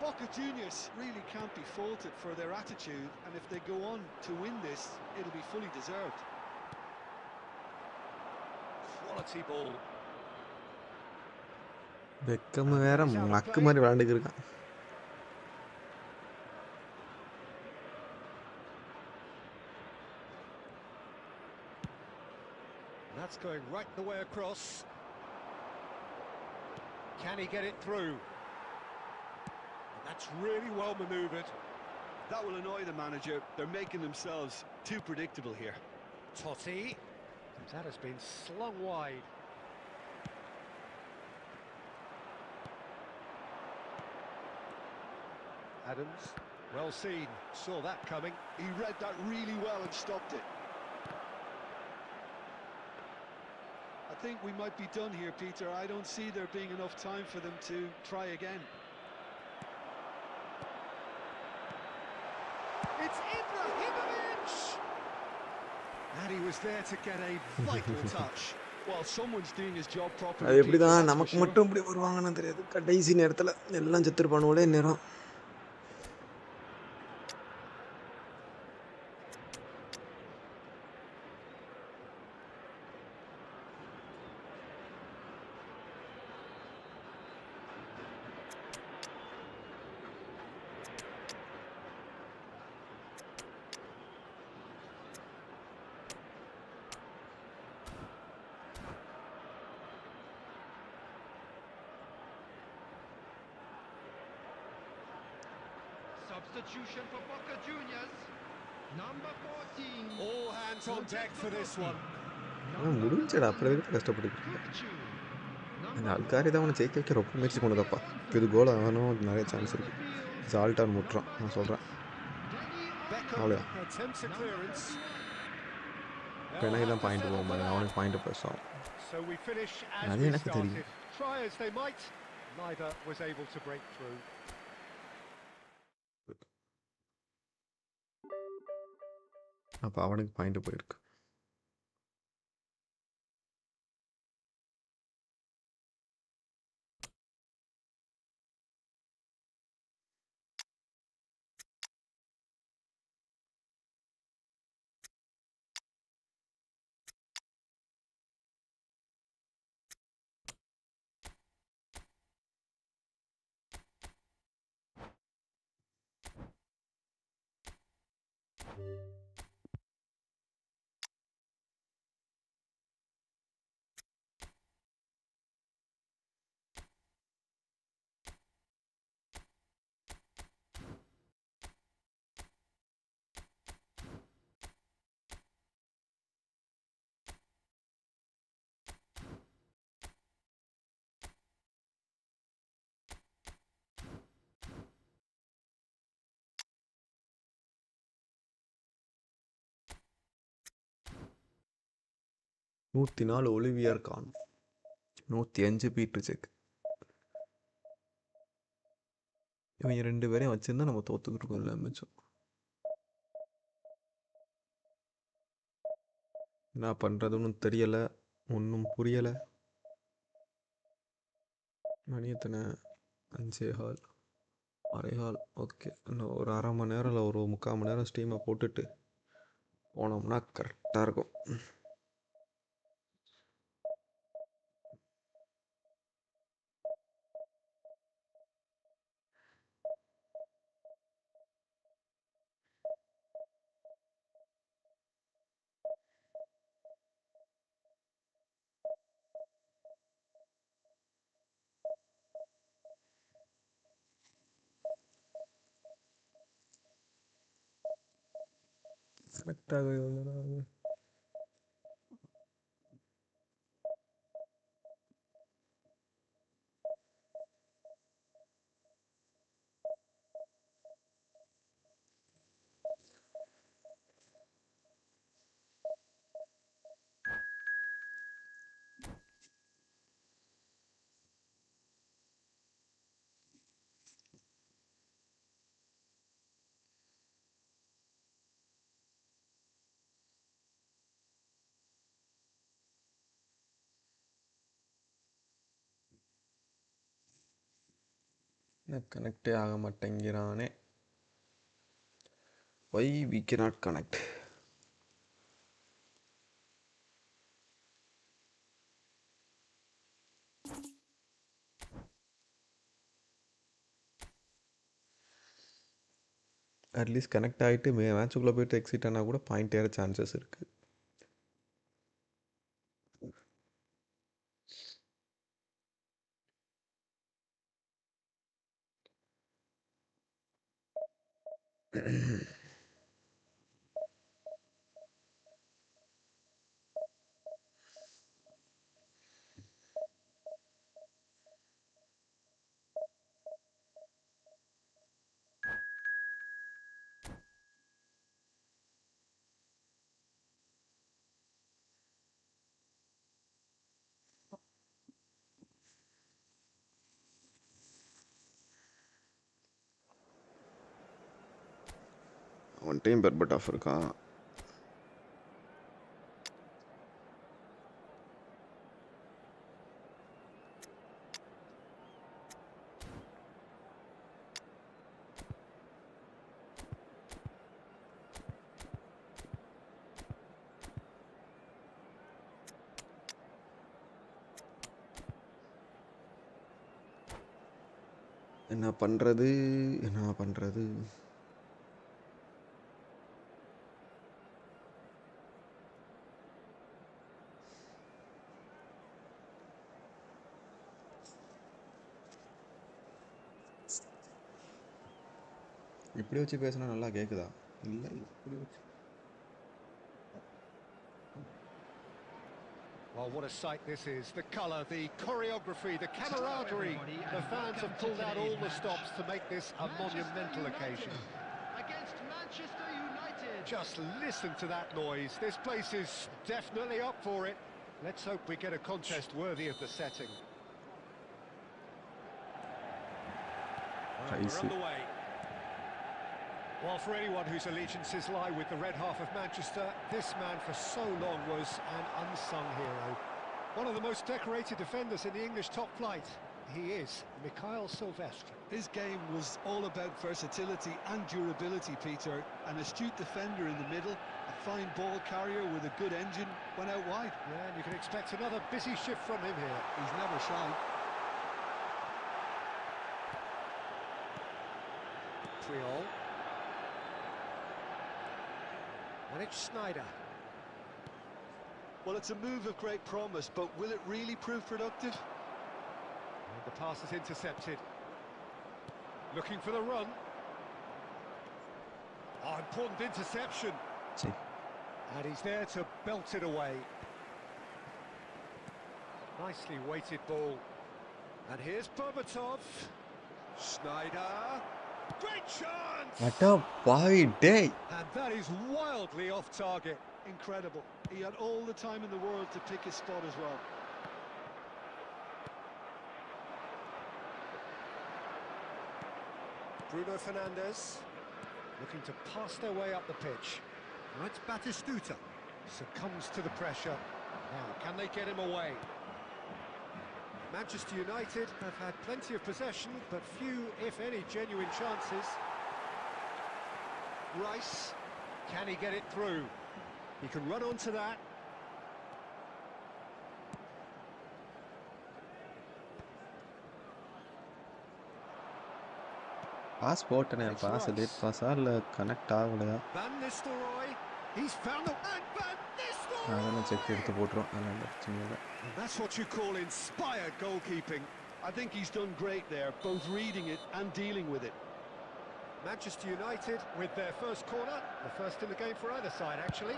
Boca Juniors really can't be faulted for their attitude, and if they go on to win this, it'll be fully deserved. Quality ball. வெக்கம் வேற மக்கு மாதிரி விளையாண்டுக்கு இருக்கான். That's going right the way across. Can he get it through? That's really well manoeuvred. That will annoy the manager. They're making themselves too predictable here. Totti. That has been slung wide. Adams, well seen, saw that coming. He read that really well and stopped it. I think we might be done here, Peter. I don't see there being enough time for them to try again. It's Ibrahimovic! And he was there to get a vital touch. Well, someone's doing his job properly. அது எப்படி Peter, தான் that's for நமக்கு sure. மட்டும் இப்படி வருவாங்கன்னு தெரியாது. கடைசி நேரத்தில் எல்லாம் செத்துருப்பானுங்களே நேரம். Substitution for Boca Juniors. Number 14. All hands on deck for this one. ஆனால் முடிஞ்சடா அப்புறம் எதுக்கு கஷ்டப்பட்டு அந்த அல்காரி தான் அவனை ஜெயிக்க வைக்க ரொம்ப முயற்சி பண்ணுதப்பா. இது கோல் ஆகணும் நிறைய சான்ஸ் இருக்குது. ஜால்டான் முட்டுறான் நான் சொல்கிறேன். அவ்வளோயா Attempts a clearance. பிணை தான் பாயிண்ட் போக மாதிரி அவனுக்கு பாயிண்ட் பேசும். So we finish as அது we எனக்கு started. தெரியும். Try as they might, neither was able to break through. அப்போ அவனுக்கு பாயிண்ட் போயிருக்கு. 104 ஒலிவியர் கான், 105 பீட்டர் செக். இவங்க 2 பேரையும் வச்சுருந்தா நம்ம தோத்துக்கிட்டு இருக்கோம். இல்லை மிச்சம் என்ன பண்ணுறதுன்னு தெரியலை, ஒன்றும் புரியலை. மணி எத்தனை? 5:15, 6:15. ஓகே, இன்னும் ஒரு அரை மணி நேரம் இல்லை ஒரு 3/4 மணி நேரம் ஸ்டீமை போட்டுட்டு போனோம்னா கரெக்டாக இருக்கும். கரெக்டாக கனெக்டே ஆக மாட்டேங்கிறானே. Why we cannot connect? At least connect ஆகிட்டு மேட்சுக்குள்ளே போய்ட்டு எக்ஸிட் ஆனால் கூட பாயிண்ட் ஏற சான்சஸ் இருக்குது. ஒன் டைம் பெர்பட் ஆஃப் இருக்கான். என்ன பண்ணுறது, என்ன பண்ணுறது? இப்படி வச்சு பேசினா நல்லா கேட்குதா? இல்லை, இப்படி வச்சு. Oh, what a sight this is. The colour, the choreography, the camaraderie. The fans have pulled out all the stops to make this a monumental occasion. Against Manchester United. Just listen to that noise. This place is definitely up for it. Let's hope we get a contest worthy of the setting. We're underway. Well, for anyone whose allegiances lie with the red half of Manchester, this man for so long was an unsung hero. One of the most decorated defenders in the English top flight. He is Mikhail Silvestre. His game was all about versatility and durability, Peter. An astute defender in the middle, a fine ball carrier with a good engine, went out wide. Yeah, and you can expect another busy shift from him here. He's never shy. Triol. And it's Snyder. Well, it's a move of great promise, but will it really prove productive? And the pass is intercepted. Looking for the run. Oh, important interception. See. And he's there to belt it away. Nicely weighted ball. And here's Berbatov. Snyder. Great chance! What a wide day. And that is wildly off target. Incredible. He had all the time in the world to pick his spot as well. Bruno Fernandes looking to pass their way up the pitch. Now it's Batistuta. Succumbs to the pressure. Now, can they get him away? Manchester United have had plenty of possession, but few, if any, genuine chances. Rice, can he get it through? He can run onto that. Pass போட்டனே pass late பாஸா இல்ல connect ஆகலையா Van Nistelrooy, he's found the Van Nistelrooy. அதெல்லாம் check எடுத்து போட்டுரும் அதெல்லாம் பிரச்சனை இல்லை. That's what you call inspired goalkeeping. I think he's done great there, both reading it and dealing with it. Manchester United with their first corner, the first in the game for either side, actually.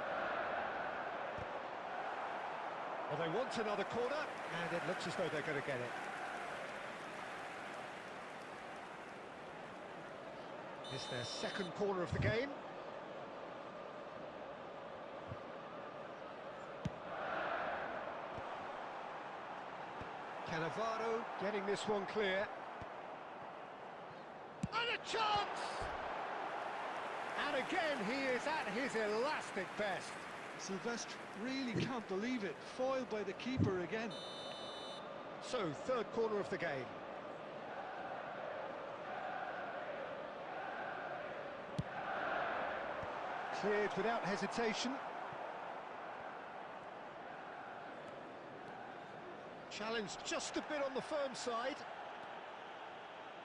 Well, they want another corner, and it looks as though they're going to get it. It's their second corner of the game. Cannavaro getting this one clear. And a chance! And again, he is at his elastic best. Silvestre really can't believe it. Foiled by the keeper again. So, third corner of the game. Cleared without hesitation. Challenged just a bit on the firm side.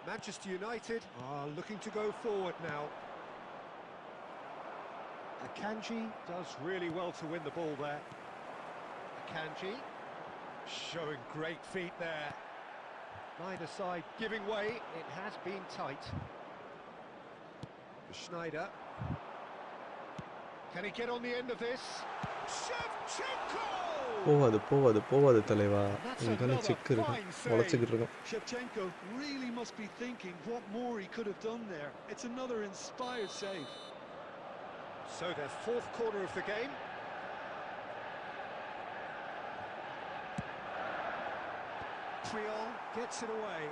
Manchester United are looking to go forward now. Akanji does really well to win the ball there. Akanji showing great feet there. Neither side giving way. It has been tight. Schneider. Can he get on the end of this? Shevchenko! போவாது தலைவா இதுதானே check இருக்கு உழைச்சிக்கிட்டு இருக்கோம். Shevchenko really must be thinking what more he could have done there. It's another inspired save. So their fourth corner of the game. Triol gets it away.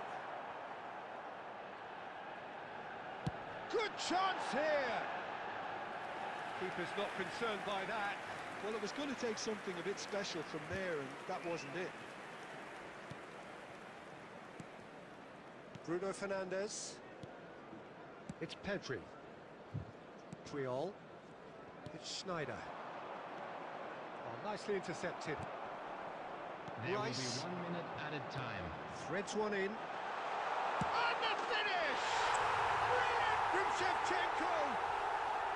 Good chance here. Keeper's not concerned by that. Well, it was going to take something a bit special from there, and that wasn't it. Bruno Fernandes. It's Pedri. Triol. It's Schneider. Oh, nicely intercepted. There Rice. will be 1 minute added time. Threads one in. And the finish! Brilliant from Shevchenko!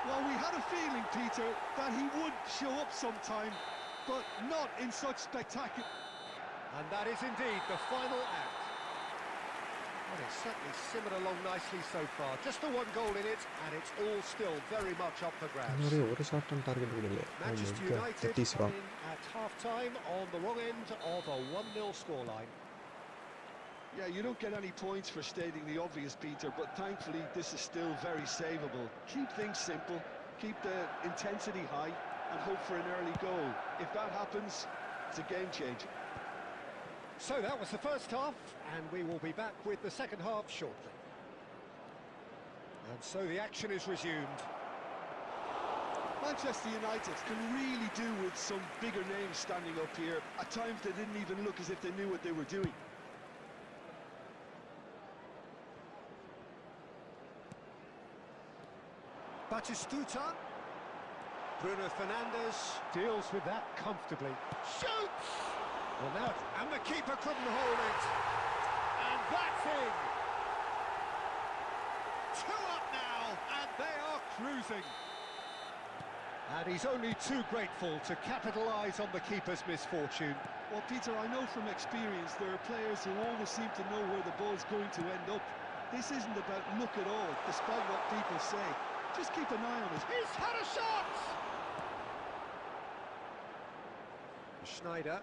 Well, we had a feeling, Peter, that he would show up sometime, but not in such spectacular... And that is indeed the final act. Well, it's certainly simmered along nicely so far. Just the one goal in it, and it's all still very much up for grabs. ஒரு shot on target கொடுக்கல. Manchester United come in at half-time on the wrong end of a 1-0 scoreline. Yeah, you don't get any points for stating the obvious, Peter, but thankfully this is still very savable. Keep things simple, keep the intensity high, and hope for an early goal. If that happens, it's a game changer. So that was the first half, and we will be back with the second half shortly. And so the action is resumed. Manchester United can really do with some bigger names standing up here. At times they didn't even look as if they knew what they were doing. Batistuta. Bruno Fernandes deals with that comfortably. Shoots! Well, now, and the keeper couldn't hold it. And that's in. 2 up now, and they are cruising. And he's only too grateful to capitalise on the keeper's misfortune. Well, Peter, I know from experience there are players who always seem to know where the ball's going to end up. This isn't about luck at all, despite what people say. Just keep an eye on it. He's had a shot! Schneider.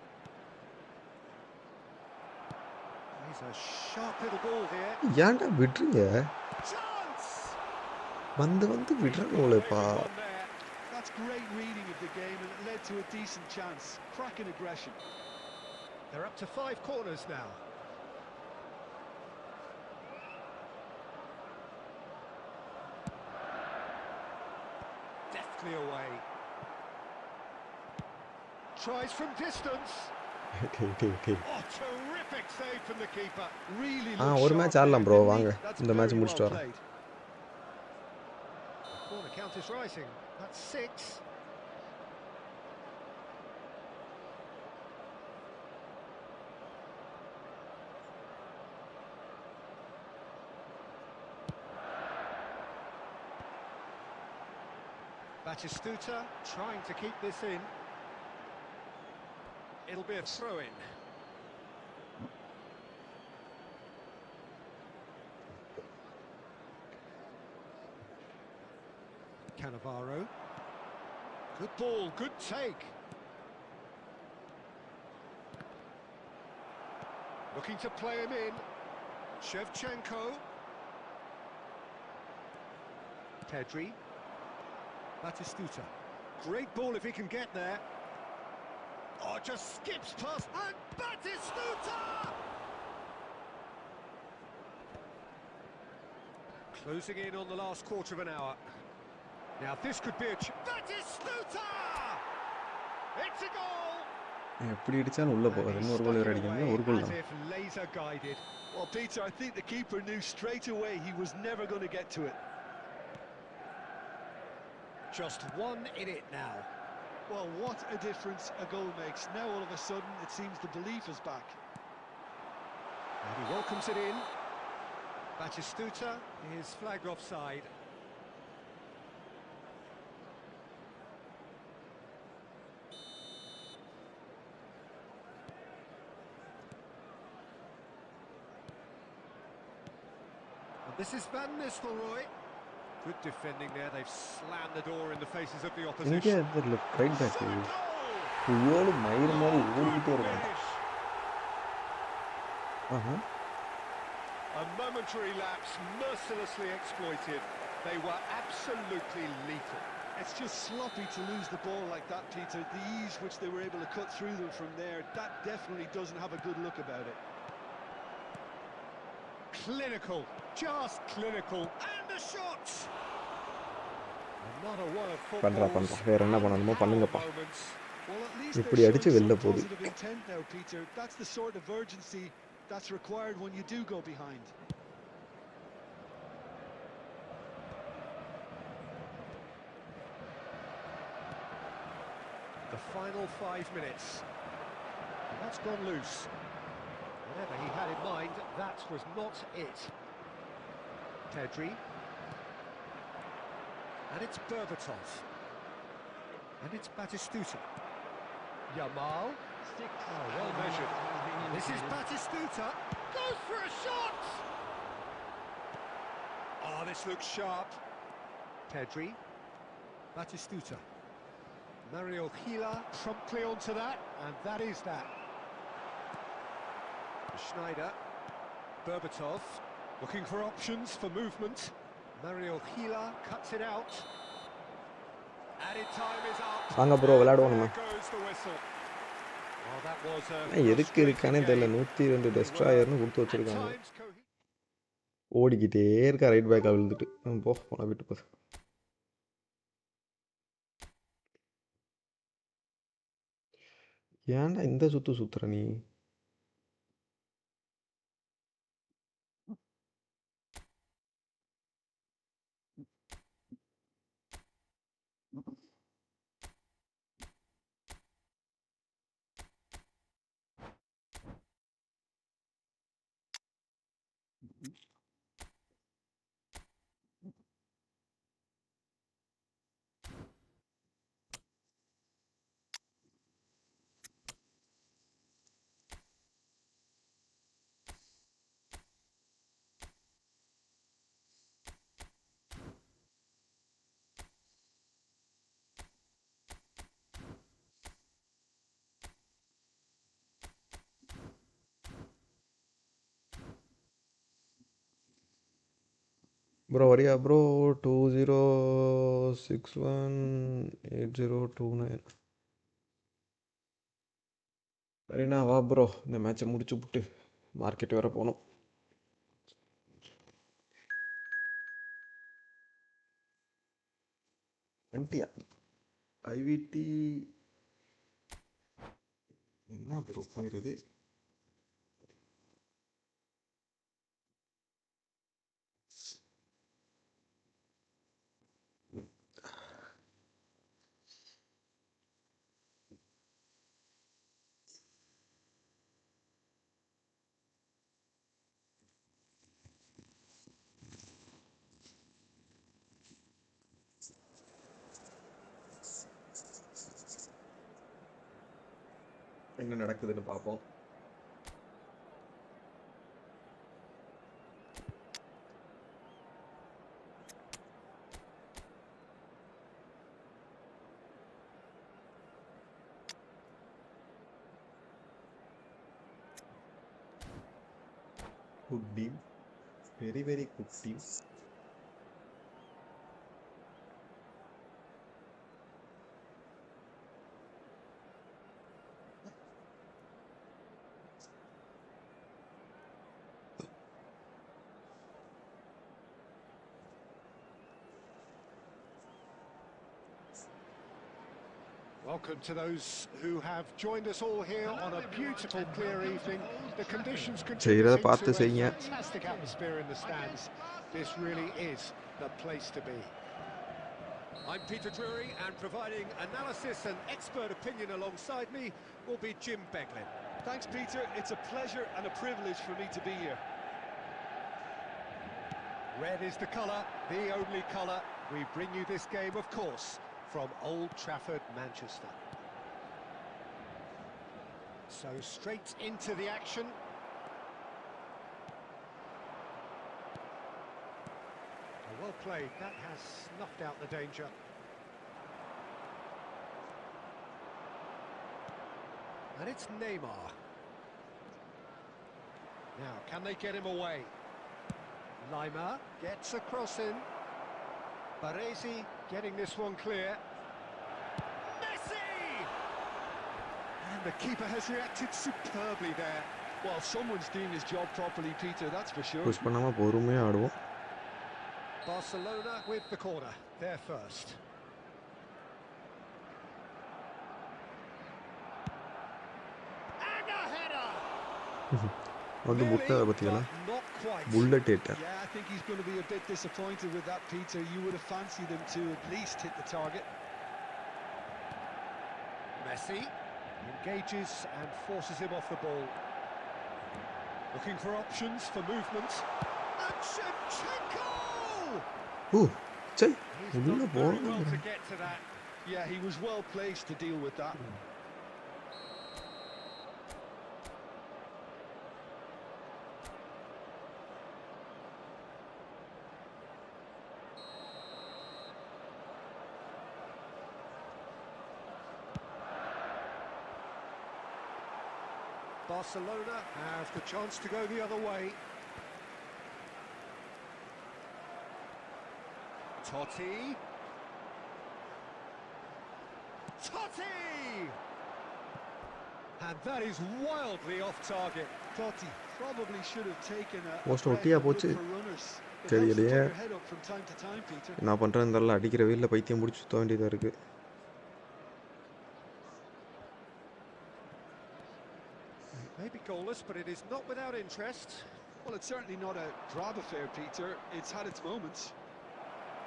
He's a sharp little ball here. ஏன்டா விட்டுருங்க Chance! வந்து விடுறாங்களேப்பா That's great reading of the game, and it led to a decent chance. Cracking aggression. They're up to 5 corners now. Deftly away. Tries from distance. okay. Oh, terrific save from the keeper. Really ஒரு looks match sharp ஆடலாம் there. Bro வாங்க That's இந்த match very முடிச்சிட்டு well வரேன் played. The corner count is rising. That's 6. Batistuta trying to keep this in. It'll be a throw-in. Cannavaro. Good ball, good take. Looking to play him in. Shevchenko. Pedri. Batistuta. Great ball if he can get there. Oh, just skips past. And Batistuta! Closing in on the last quarter of an hour. Now this could be a... Batistuta! It's a goal! எப்படி அடிச்சாலும் உள்ள போகாது இன்னொரு கோல் வேற அடிக்கணும் ஒரு கோல் As தான் if laser guided. Well, Peter, I think the keeper knew straight away he was never going to get to it. Just one in it now. Well, what a difference a goal makes. Now all of a sudden it seems the belief is back. And he welcomes it in. Batistuta is flagged offside. And this is Van Nistelrooy. Good defending there. They've slammed the door in the faces of the இங்கே opposition. தெரியல right back Goal! புயோடு மயிர் மாதிரி ஓடிக்கிட்டே இருக்காங்க Finish. A momentary lapse mercilessly exploited. They were absolutely lethal. It's just sloppy to lose the ball like that, Peter. The ease which they were able to cut through them from there, that definitely doesn't have a good look about it. Clinical, just clinical. And the shots! Another one of பண்றா football's வேற என்ன பண்ணணுமோ பண்ணுங்கப்பா moments. Well, at least இப்படி they're அடிச்சு showing வெளில some போகுது positive intent now, Peter. That's the sort of urgency that's required when you do go behind. The final 5 minutes. And that's gone loose. Whatever he had in mind, that was not it. Pedri. And it's Berbatov. And it's Batistuta. Yamal. Oh, well measured. This is Batistuta. Goes for a shot! Oh, this looks sharp. Pedri. Batistuta. Mario Gila promptly onto that, and that is that. Schneider. Berbatov. Looking for options for movement. Mario Gila cuts it out. Added time is up. வாங்க bro விளையாடுவோம் நம்ம There goes the whistle. Well, that was a எதுக்கு இருக்கானே தெரியல 102 டெஸ்ட்ராயர்னு கொடுத்து at வச்சிருக்காங்க times ஓடிக்கிட்டே இருக்கா ரைட் பேக்காக விழுந்துட்டு போன விட்டு போது ஏன்டா இந்த சுத்துற நீ ப்ரோ வரியா ப்ரோ? 20618029. சரிண்ணா வா ப்ரோ, இந்த மேட்சை முடிச்சு விட்டு மார்க்கெட் வேறு போகணும். வண்டியா ஐவிடி என்ன ப்ரோ போயிருது? என்ன நடக்குதுன்னு பார்ப்போம். Good team, very very good team. Welcome to those who have joined us all here on a beautiful, clear evening. The conditions contributing to a fantastic atmosphere in the stands. This really is the place to be. I'm Peter Drury, and providing analysis and expert opinion alongside me will be Jim Beglin. Thanks, Peter. It's a pleasure and a privilege for me to be here. Red is the colour, the only colour. We bring you this game, of course, from Old Trafford, Manchester. So straight into the action. Well played, that has snuffed out the danger. And it's Neymar. Now, can they get him away? Lima gets a cross in. Baresi getting this one clear. Messi! And the keeper has reacted superbly there. Well, someone's doing his job properly, Peter, that's for sure. Push பண்ணாம பொறுமையா ஆடுவோம். Barcelona with the corner, there first. And a header! வந்து முட்டை பத்தியா bullet hit. Yeah, I think he's going to be a bit disappointed with that, Peter. You would have fancied him to at least hit the target. Messi engages and forces him off the ball. Looking for options for movement. And Shevchenko! Ooh, say, He's done very well to get to that. Yeah, he was well placed to deal with that. Barcelona have the chance to go the other way. Totti. Totti! And that is wildly off target. Totti probably should have taken a Most ஒட்டியா போச்சு. தெரியலையே. நான் பண்றேன்னு தெரியல, அடிக்கிற வெயில்ல பைத்தியம் முடிச்சு சுத்த வேண்டியதா இருக்கு. Maybe goalless, but it is not without interest. Well, it's certainly not a drab affair, Peter. It's had its moments.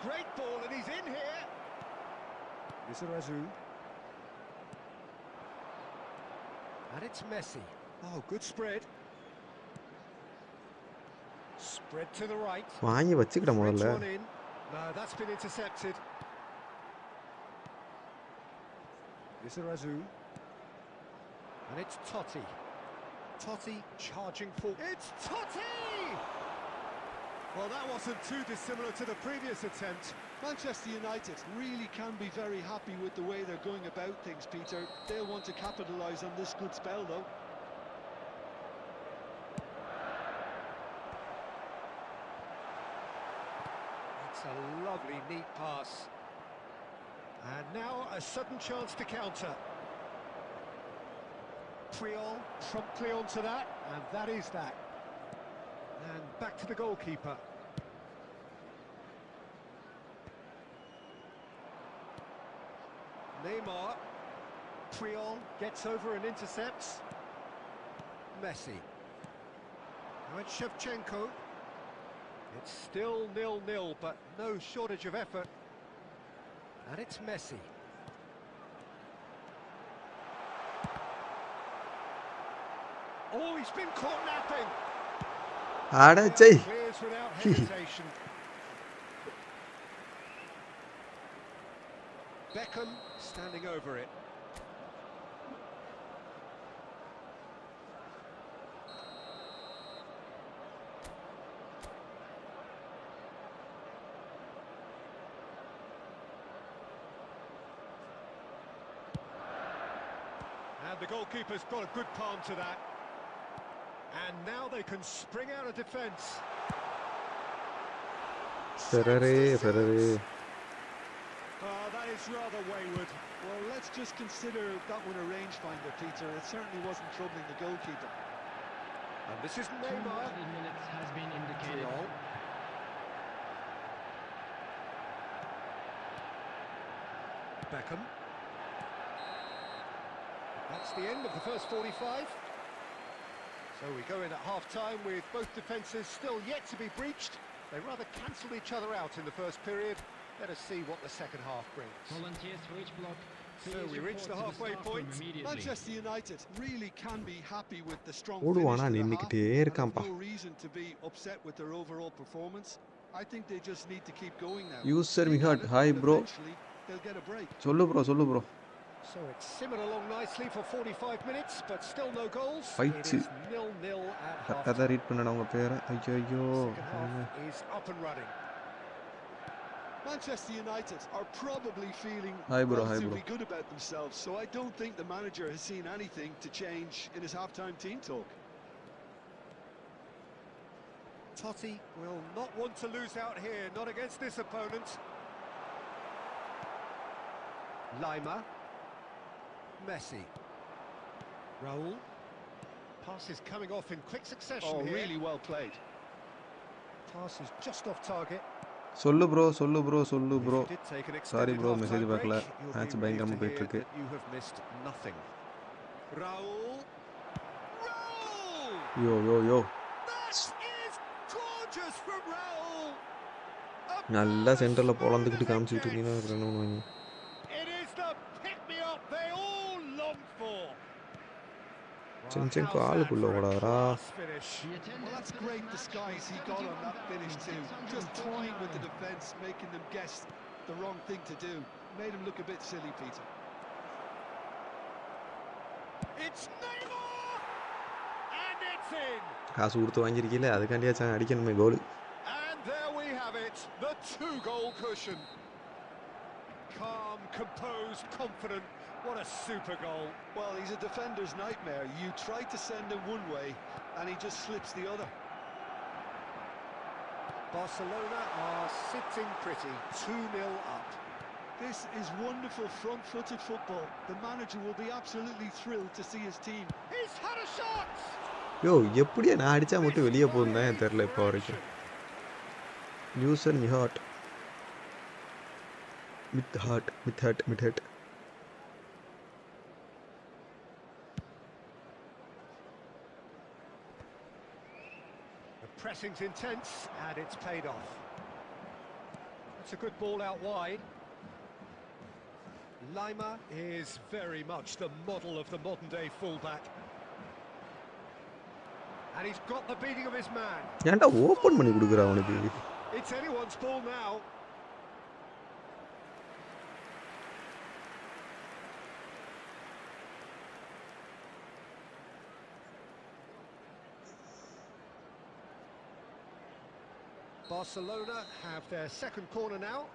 Great ball, and he's in here. Lizarazu. And it's Messi. Oh, good spread. Spread to the right. வாங்கி வச்சுக்கிட முதல்ல. No, that's been intercepted. Lizarazu. And it's Totti. Totti charging for... It's Totti! Well, that wasn't too dissimilar to the previous attempt. Manchester United really can be very happy with the way they're going about things, Peter. They'll want to capitalise on this good spell, though. That's a lovely, neat pass. And now a sudden chance to counter. Priol promptly onto that, and that is that. And back to the goalkeeper. Neymar. Priol gets over and intercepts. Messi. Now it's Shevchenko. It's still 0-0, but no shortage of effort. And it's Messi. Oh, he's been caught napping. அடச்சை Clears without hesitation. Beckham standing over it. And the goalkeeper's got a good palm to that. And now they can spring out of defence. Ferrari. That is rather wayward. Well, let's just consider that one a rangefinder, Peter. It certainly wasn't troubling the goalkeeper. And this is 2 Neymar. added minutes has been indicated. Priol. Beckham. That's the end of the first 45. So we go in at half-time with both defences still yet to be breached. They rather cancelled each other out in the first period. Let us see what the second half brings. Volunteers for each block. So Please we reach the report to halfway staff room point. immediately. Manchester United really can be happy with the strong ஓடுவானா finish to the half. நின்னுக்கிட்டே And have இருக்கான்ப்பா. no reason to be upset with their overall performance. I think they just need to keep going now. User They Mihad, got it, hi but bro. eventually they'll get a break. சொல்லு bro. So it's simmered along nicely for 45 minutes, but still no goals. Fight. It is 0-0 at கரெக்டாக தான் half-time. Read பண்ணடா உங்கள் பேரை. ஐயோ Second half is up and running. Manchester United are probably feeling Hi bro. relatively good about themselves, so I don't think the manager has seen anything to change in his half-time team talk. Totti will not want to lose out here, not against this opponent. Lima. Messi. Raul. Pass is coming off in quick succession here. Really well played. Pass is just off target. சொல்லு bro If you did take an Sorry extended bro, half-time message break, பார்க்கல. you'll Match be பயங்கரமா relieved to போயிட்டு hear இருக்கு. that you have missed nothing. Raul. Raul! Yo That is gorgeous from Raul! A நல்லா சென்டரில் smooth பொழந்துக்கிட்டு as it காமிச்சிட்டு இருந்தீங்கன்னா gets. Run பண்ணுவாங்க. It is the pick-me-up they all long for. Zinchenko How's that ஆளுக்குள்ள for a ஓடாதரா? class finish? The attendance Well, that's for this great match disguise was he got on that finish too. Just toying with the 71,049. defence, making them guess the wrong thing to do. Made him look a bit silly, Peter. It's Neymar! And it's in! காசு கொடுத்து வாங்கியிருக்கீங்களே அதுக்காண்டியாச்சும் அடிக்கணுமே கோல். And there we have it, the 2-goal cushion. Calm, composed, confident. What a super goal. Well, he's a defender's nightmare. You try to send him one way, and he just slips the other. Barcelona are sitting pretty, 2-0 up. This is wonderful front-footed football. The manager will be absolutely thrilled to see his team. He's had a shot! யோ எப்படியா நான் அடித்தா மட்டும் வெளியே போகுதுன்னு தான் எனக்கு தெரில இப்போ வரைக்கும். யூசர் மிஹாட் மித் ஹாட். The pressing's intense, and it's paid off. That's a good ball out wide. Lima is very much the model of the modern-day fullback. And he's got the beating of his man. ஏன்டா open பண்ணி கொடுக்குறா அவனுக்கு? It's anyone's ball now. Barcelona have their second corner now.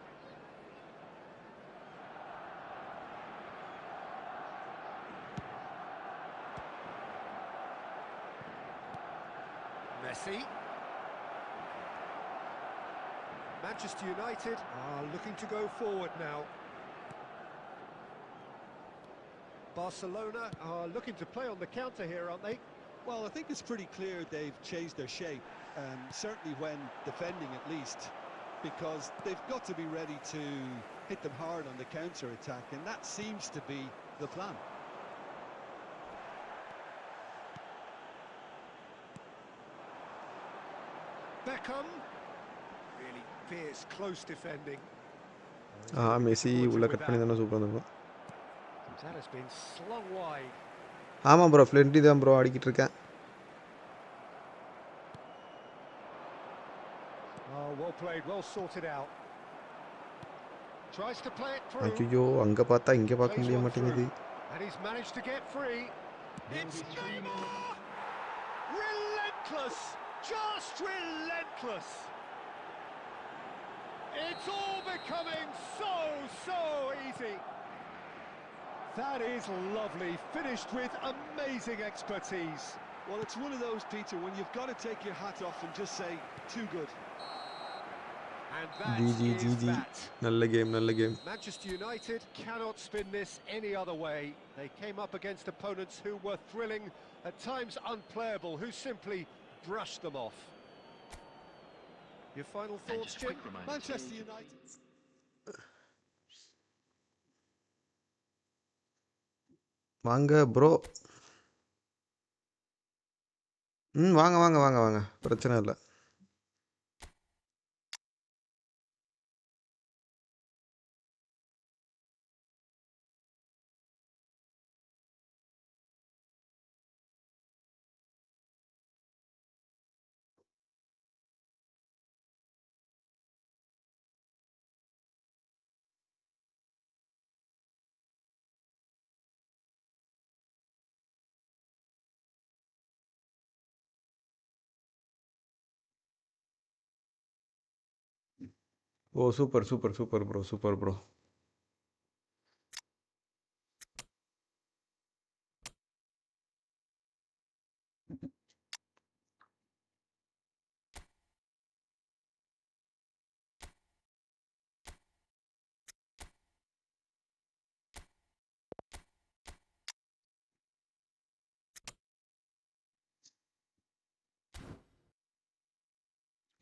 Messi. Manchester United are looking to go forward now. Barcelona are looking to play on the counter here, aren't they? Well, I think it's pretty clear they've changed their shape, certainly when defending at least, because they've got to be ready to hit them hard on the counter-attack, and that seems to be the plan. Beckham. Really fierce, close defending. Messi உள்ள cut பண்ணி தானே சூப்பராக இருந்திருக்கும். That has been slung wide. ஆமாம் bro, ஃப்ளெண்டி தான் bro ஆடிக்கிட்டு இருக்கேன். Oh, well played, well sorted out. Tries to play it through. ஐயோ, அங்கே பார்த்தா இங்கே பார்க்க முடிய மாட்டேங்குது. And he's managed to get free. It's relentless, just relentless. It's all becoming so easy. That is lovely, finished with amazing expertise. Well, it's one of those, Peter, when you've got to take your hat off and just say, too good. And that is that. நல்ல game. Manchester United cannot spin this any other way. They came up against opponents who were thrilling, at times unplayable, who simply brushed them off. Your final thoughts, Jim? Manchester United. வாங்க bro. வாங்க, பிரச்சனை இல்லை. Oh super bro.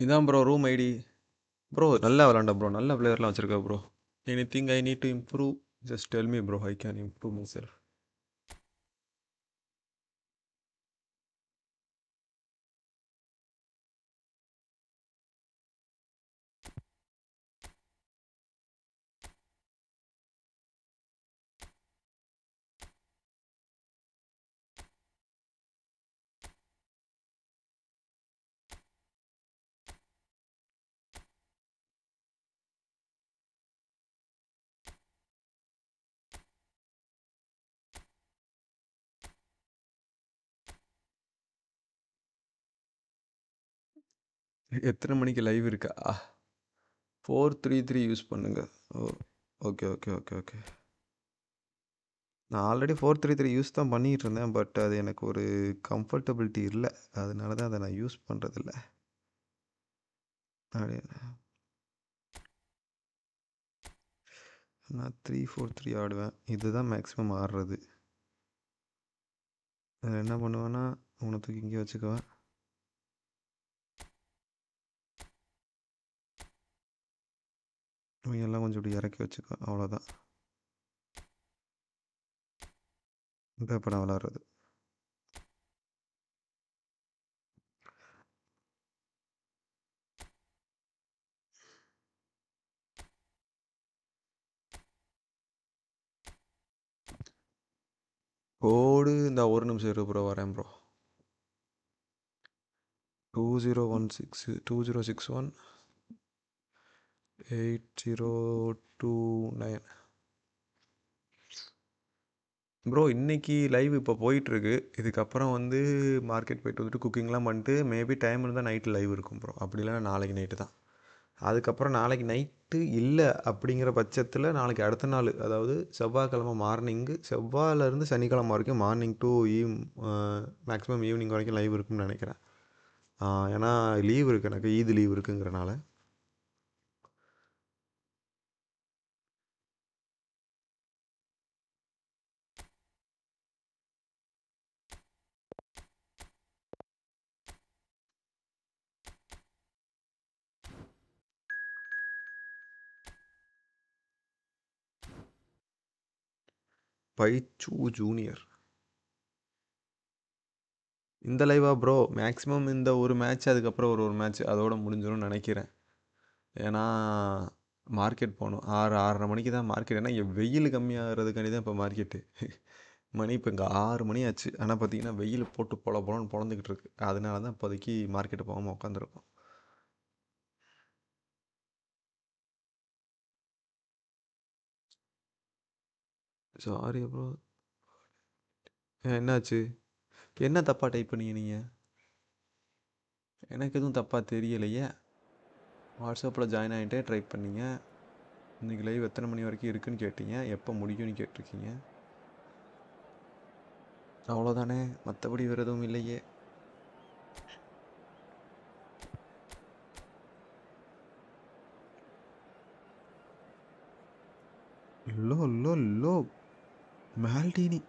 இதான் bro room ID. Bro நல்லா விளாண்ட bro, நல்ல பிளேயர்லாம் வச்சுருக்கா bro. Anything I need to improve, just tell me bro, I can improve myself. எத்தனை மணிக்கு லைவ் இருக்கா? 433 யூஸ் பண்ணுங்க. Oh okay. நான் ஆல்ரெடி 433 யூஸ் தான் பண்ணிகிட்டு இருந்தேன், பட் அது எனக்கு ஒரு கம்ஃபர்டபிலிட்டி இல்லை, அதனால தான் அதை நான் யூஸ் பண்ணுறதில்ல. நான் 343 ஆடுவேன், இதுதான் மேக்ஸிமம் ஆடுறது. அதில் என்ன பண்ணுவேன்னா, உன்னை தூக்கி இங்கே வச்சுக்குவேன். இவங்கெல்லாம் கொஞ்சம் இப்படி இறக்கி வச்சுக்குவேன், அவ்வளோதான். இந்த இப்போ நான் விளாட்றது. கோடு இந்த ஒரு நிமிஷம் இரு ப்ரோ, வரேன் ப்ரோ. 2061 8029 ப்ரோ. இன்றைக்கி லைவ் இப்போ போயிட்டுருக்கு. இதுக்கப்புறம் வந்து மார்க்கெட் போய்ட்டு வந்துட்டு குக்கிங்லாம் பண்ணிட்டு மேபி டைம் இருந்தால் நைட்டு லைவ் இருக்கும் ப்ரோ, அப்படி இல்லைனா நாளைக்கு நைட்டு தான். அதுக்கப்புறம் நாளைக்கு நைட்டு இல்லை அப்படிங்கிற பட்சத்தில் நாளைக்கு அடுத்த நாள், அதாவது செவ்வாய்க்கிழமை மார்னிங்கு, செவ்வாயிலேருந்து சனிக்கிழமை வரைக்கும் மார்னிங் டு மேக்ஸிமம் ஈவினிங் வரைக்கும் லைவ் இருக்கும்னு நினைக்கிறேன். ஏன்னா லீவ் இருக்குது எனக்கு, ஈத் லீவ் இருக்குங்கிறனால. பைச்சு ஜூனியர் இந்த லைவா ப்ரோ? மேக்ஸிமம் இந்த ஒரு மேட்ச், அதுக்கப்புறம் ஒரு மேட்ச் அதோட முடிஞ்சிடும்னு நினைக்கிறேன். ஏன்னா மார்க்கெட் போகணும். 6:30 மணிக்கு தான் மார்க்கெட். ஏன்னா இங்கே வெயில் கம்மியாகிறதுக்காண்டி தான் இப்போ மார்க்கெட்டு. மணி இப்போ இங்கே 6 மணி ஆச்சு. ஆனால் பார்த்தீங்கன்னா வெயில் போட்டு பொலன்னு பொழந்துக்கிட்டு இருக்கு. அதனால தான் இப்போதைக்கு மார்க்கெட்டு போகாமல் உட்காந்துருக்கோம். Sorry bro. என்னாச்சு? என்ன தப்பாக டைப் பண்ணீங்க நீங்கள்? எனக்கு எதுவும் தப்பாக தெரியலையே. வாட்ஸ்அப்பில் ஜாயின் ஆகிட்டே ட்ரை பண்ணீங்க. இன்றைக்கி லைவ் எத்தனை மணி வரைக்கும் இருக்குன்னு கேட்டீங்க. எப்போ முடியும்னு கேட்டிருக்கீங்க. அவ்வளோதானே, மற்றபடி வேறு எதுவும் இல்லையே. லோ லோ லோ Maldini.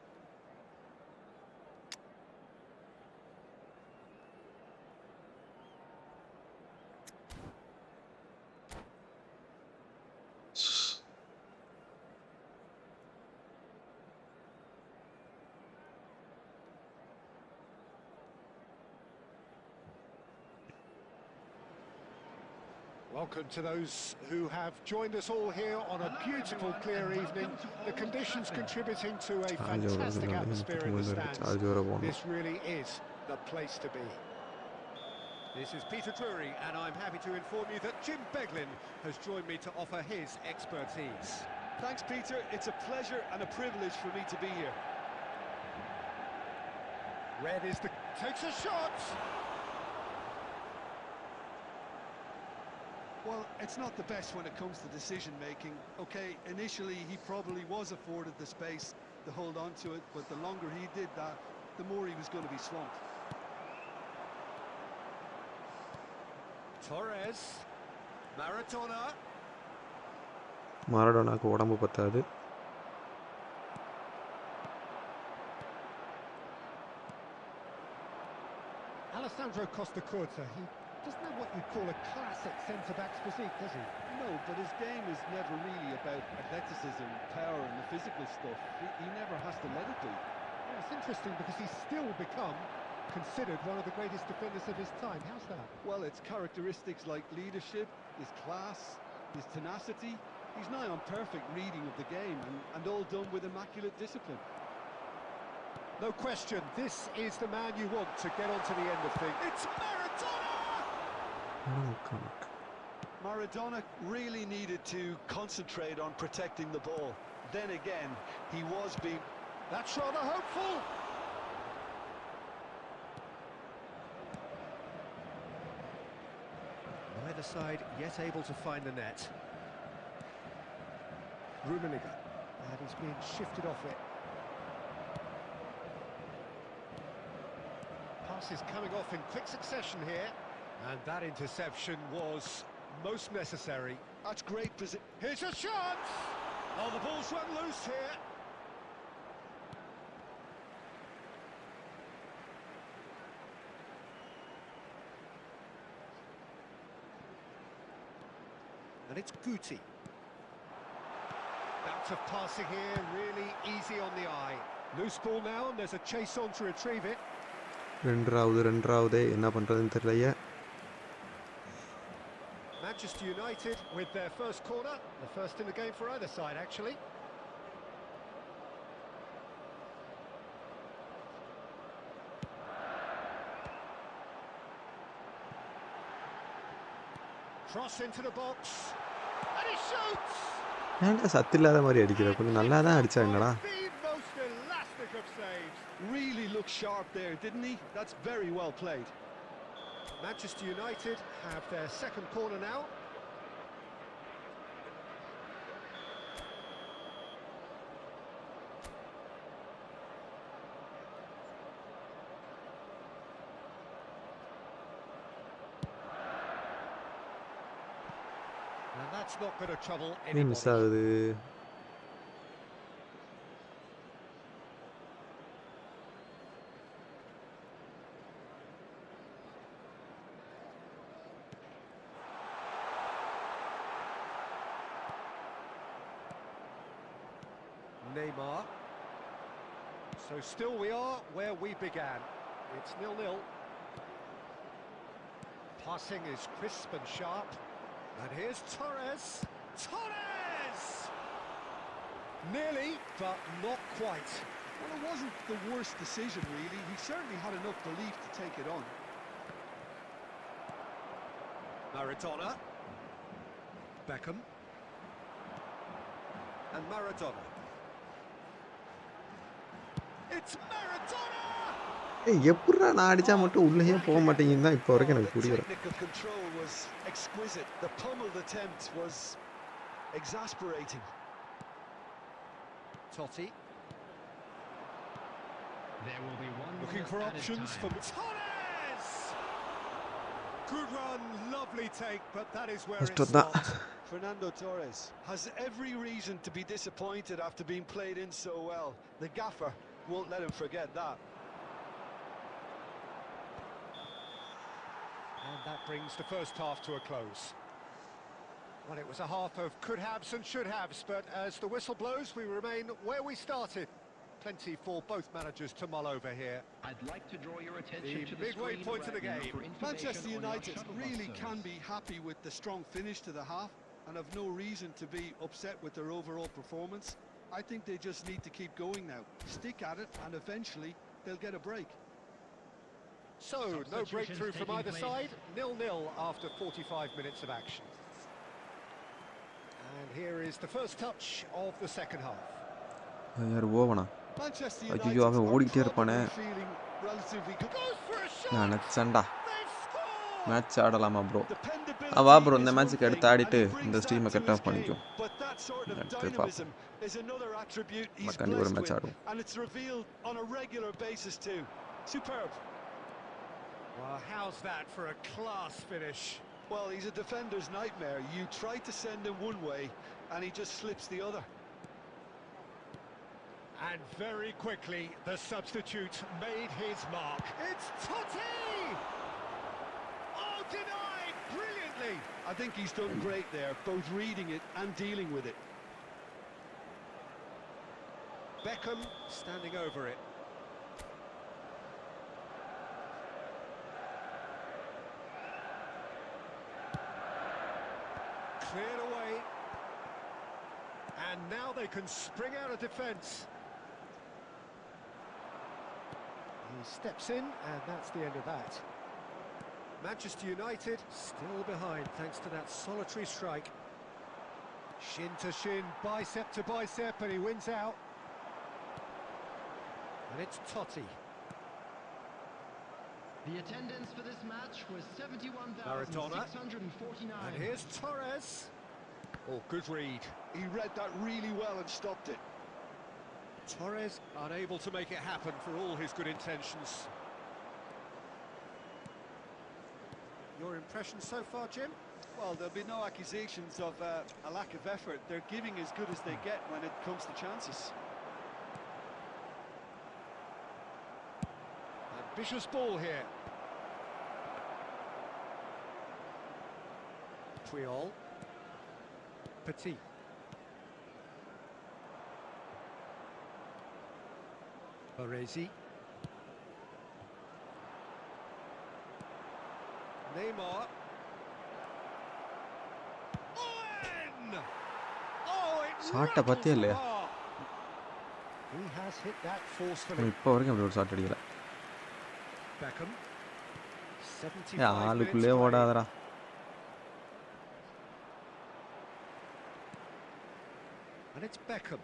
Welcome to those who have joined us all here on a beautiful, clear evening. The conditions contributing to a fantastic atmosphere in the stands. This really is the place to be. This is Peter Drury, and I'm happy to inform you that Jim Beglin has joined me to offer his expertise. Thanks, Peter. It's a pleasure and a privilege for me to be here. Red is the... takes a shot! Well, it's not the best when it comes to decision-making. Okay, initially he probably was afforded the space to hold on to it, but the longer he did that, the more he was going to be swamped. Torres, மாரடோனாக்கு உடம்பு பத்தாது. Alessandro Costa Curta, he doesn't have what you'd call a classic centre-back's physique, does he? No, but his game is never really about athleticism, power and the physical stuff. He never has to let it be. Yeah, it's interesting because he's still become considered one of the greatest defenders of his time. How's that? Well, it's characteristics like leadership, his class, his tenacity. He's nigh on perfect reading of the game and all done with immaculate discipline. No question, this is the man you want to get on to the end of things. It's Maradona! Maradona really needed to concentrate on protecting the ball. Then again, he was being... That's rather hopeful! Neither side yet able to find the net. Rummenigge, and he's being shifted off it. Passes coming off in quick succession here, and that interception was most necessary. That's great position. Here's a chance! Oh, the ball's run loose here. And it's Guti. Out of passing here, really easy on the eye. Loose ball now, and there's a chase on to retrieve it. ரெண்டாவது என்ன பண்ணுறதுன்னு தெரியலையே. Manchester United with their first corner, the first in the game for either side actually. Cross into the box, and he shoots! ஏன்டா சத்தில்லாத மாதிரி அடிக்கிற? கொஞ்சம் நல்லா தான் அடிச்சாங்கடா. Most elastic of saves. Really looked sharp there, didn't he? That's very well played. Manchester United have their second corner now. And that's not going to trouble ஏன் miss anybody. ஆகுது? Neymar. So still we are where we began. It's 0-0. Passing is crisp and sharp. And here's Torres. Torres! Nearly, but not quite. Well, it wasn't the worst decision, really. He certainly had enough belief to take it on. Maradona. Beckham. And Maradona. It's Maradona! ஏய் எப்படிடா நான் அடிச்சா மட்டும் உள்ளேயே போக மாட்டேங்குது தான் இப்போ வரைக்கும் எனக்கு புரியல. Technical control was exquisite. The pummeled attempt was exasperating. Totti. There will be one Looking for options for Torres! Good run, lovely take, but that is where it stopped. Fernando Torres has every reason to be disappointed after being played in so well. The gaffer won't let him forget that. And that brings the first half to a close. Well, it was a half of could-haves and should-haves, but as the whistle blows, we remain where we started. Plenty for both managers to mull over here. I'd like to draw your attention to the midway point of the game. Manchester United really can be happy with the strong finish to the half and have no reason to be upset with their overall performance. I think they just need to keep going now. Stick at it and eventually they'll get a break. So, no breakthrough from either side. 0-0 after 45 minutes of action. And here is the first touch of the second half. யார் ஓவனா Manchester ஐயோ United அவன் ஓடிக்கிட்டே are இருப்பானே probably feeling relatively good. Goes for a shot! நான் நினச்சேன்டா They've scored! Match ஆடலாமா bro Dependability வா bro இந்த is மேட்ச்சுக்கு one எடுத்து thing, ஆடிட்டு and he இந்த brings ஸ்ட்ரீமை that to cut his off பண்ணிக்கும் game. But that sort of எடுத்து பார்ப்போம் dynamism is another attribute he's கண்டிப்பாக ஒரு blessed மேட்ச் with, ஆடுவோம் and it's revealed on a regular basis too. Superb. Well, how's that for a class finish? Well, he's a defender's nightmare. You try to send him one way, and he just slips the other. And very quickly, the substitute made his mark. It's Totti! Oh, denied brilliantly! I think he's done great there, both reading it and dealing with it. Beckham standing over it. Cleared away. And now they can spring out of defence. He steps in, and that's the end of that. Manchester United still behind thanks to that solitary strike. Shin to shin, bicep to bicep, and he wins out. And it's Totti. The attendance for this match was Maradona. 71,649. And here's Torres. Oh, good read. He read that really well and stopped it. Torres unable to make it happen for all his good intentions. Your impression so far, Jim? Well, there'll be no accusations of a lack of effort. They're giving as good as they get when it comes to chances. Ambitious ball here. Puyol. Petit. Baresi. Neymar. Owen! Oh, it ஷாட்டை பற்றியே இல்லையா far. He has hit that forcefully. இப்போ வரைக்கும் அப்படி ஒரு shot அடிக்கல Beckham. 75 A ஆளுக்குள்ளே minutes away. ஓடாதடா And it's Beckham.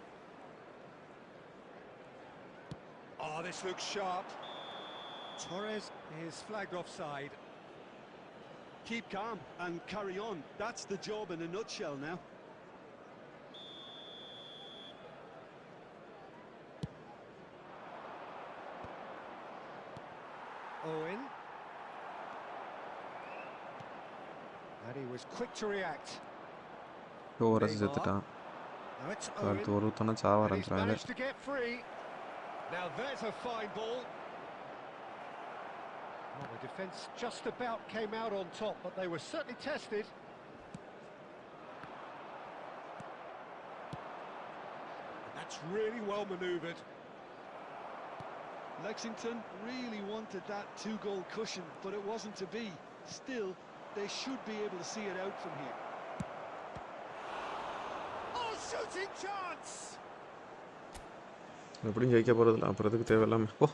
Oh, this looks sharp. Torres is flagged offside. Keep calm and carry on. That's the job in a nutshell now. Owen. And he was quick to react. இப்போ ஒரு ரசி செத்துட்டான் Now it's அடுத்து Owen. ஒருத்தனை சாவ And he's ஆரம்பிச்சிடாங்க managed to get free. Now there's a fine ball. Well, the defence just about came out on top, but they were certainly tested. And that's really well manoeuvred. Lexington really wanted that 2-goal cushion, but it wasn't to be. Still, they should be able to see it out from here. Oh, shooting chance! எப்படியும் ஜெயிக்க போகிறதில்ல, அப்புறம் எதுக்கு தேவையில்லாமல். ஓ,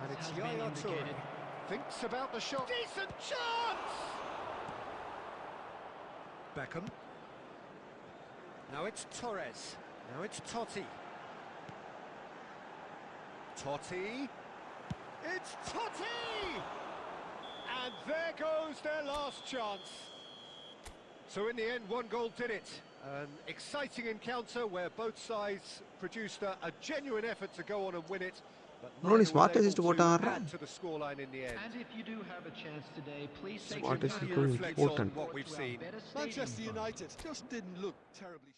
And it's Yaya Toure. Thinks about the shot. Decent chance! Beckham. Now it's Torres. Now it's Totti. Totti. It's Totti! And there goes their last chance. So in the end, one goal did it. An exciting encounter where both sides produced a genuine effort to go on and win it. But no, neither smart were assist able போட்டா to ஆடுறான். add to the scoreline in the end. And if you do have a chance today, please take Smart some is time equally to reflect important. on what we've to our seen. better stadium Manchester fund. United just didn't look terribly.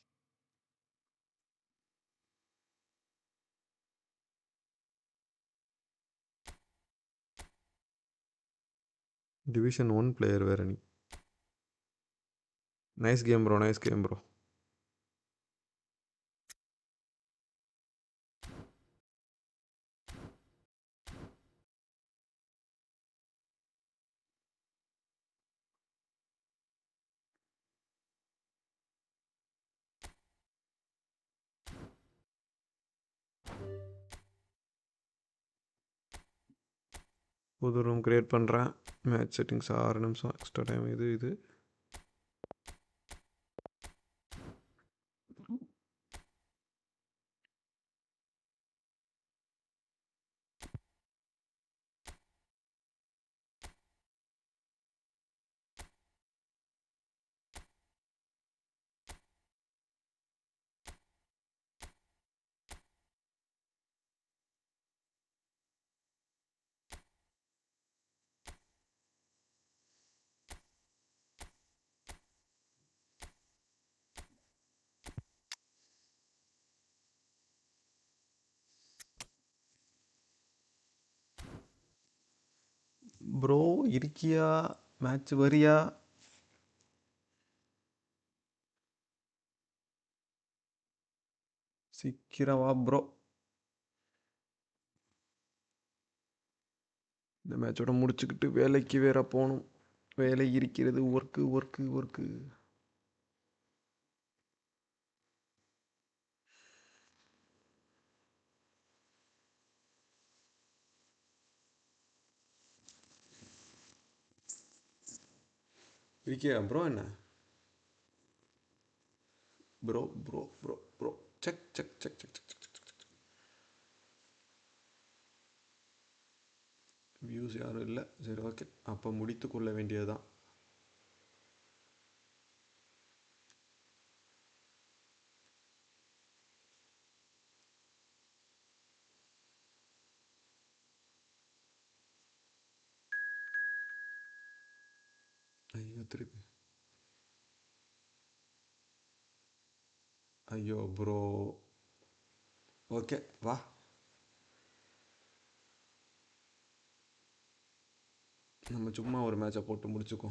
Division 1 player வேற நீ. Nice game bro, nice game bro. புது room create பண்ணுறேன். Match settings 6 நிமிஷம் extra time. இது bro இருக்கியா? Match வரியா? சீக்கிரம் வா ப்ரோ. இந்த மேட்சோட முடிச்சுக்கிட்டு வேலைக்கு வேற போகணும். வேலை இருக்கிறது. ஒர்க்கு. இருக்கியா ப்ரோ? என்ன ப்ரோ? செக். வியூஸ் யாரும் இல்லை. சரி, ஓகே. அப்போ முடித்து கொள்ள வேண்டியது தான். ஐயோ, திருப்பி. ஐயோ ப்ரோ. ஓகே, வா. நம்ம சும்மா ஒரு மேட்சை போட்டு முடிச்சுக்கோ.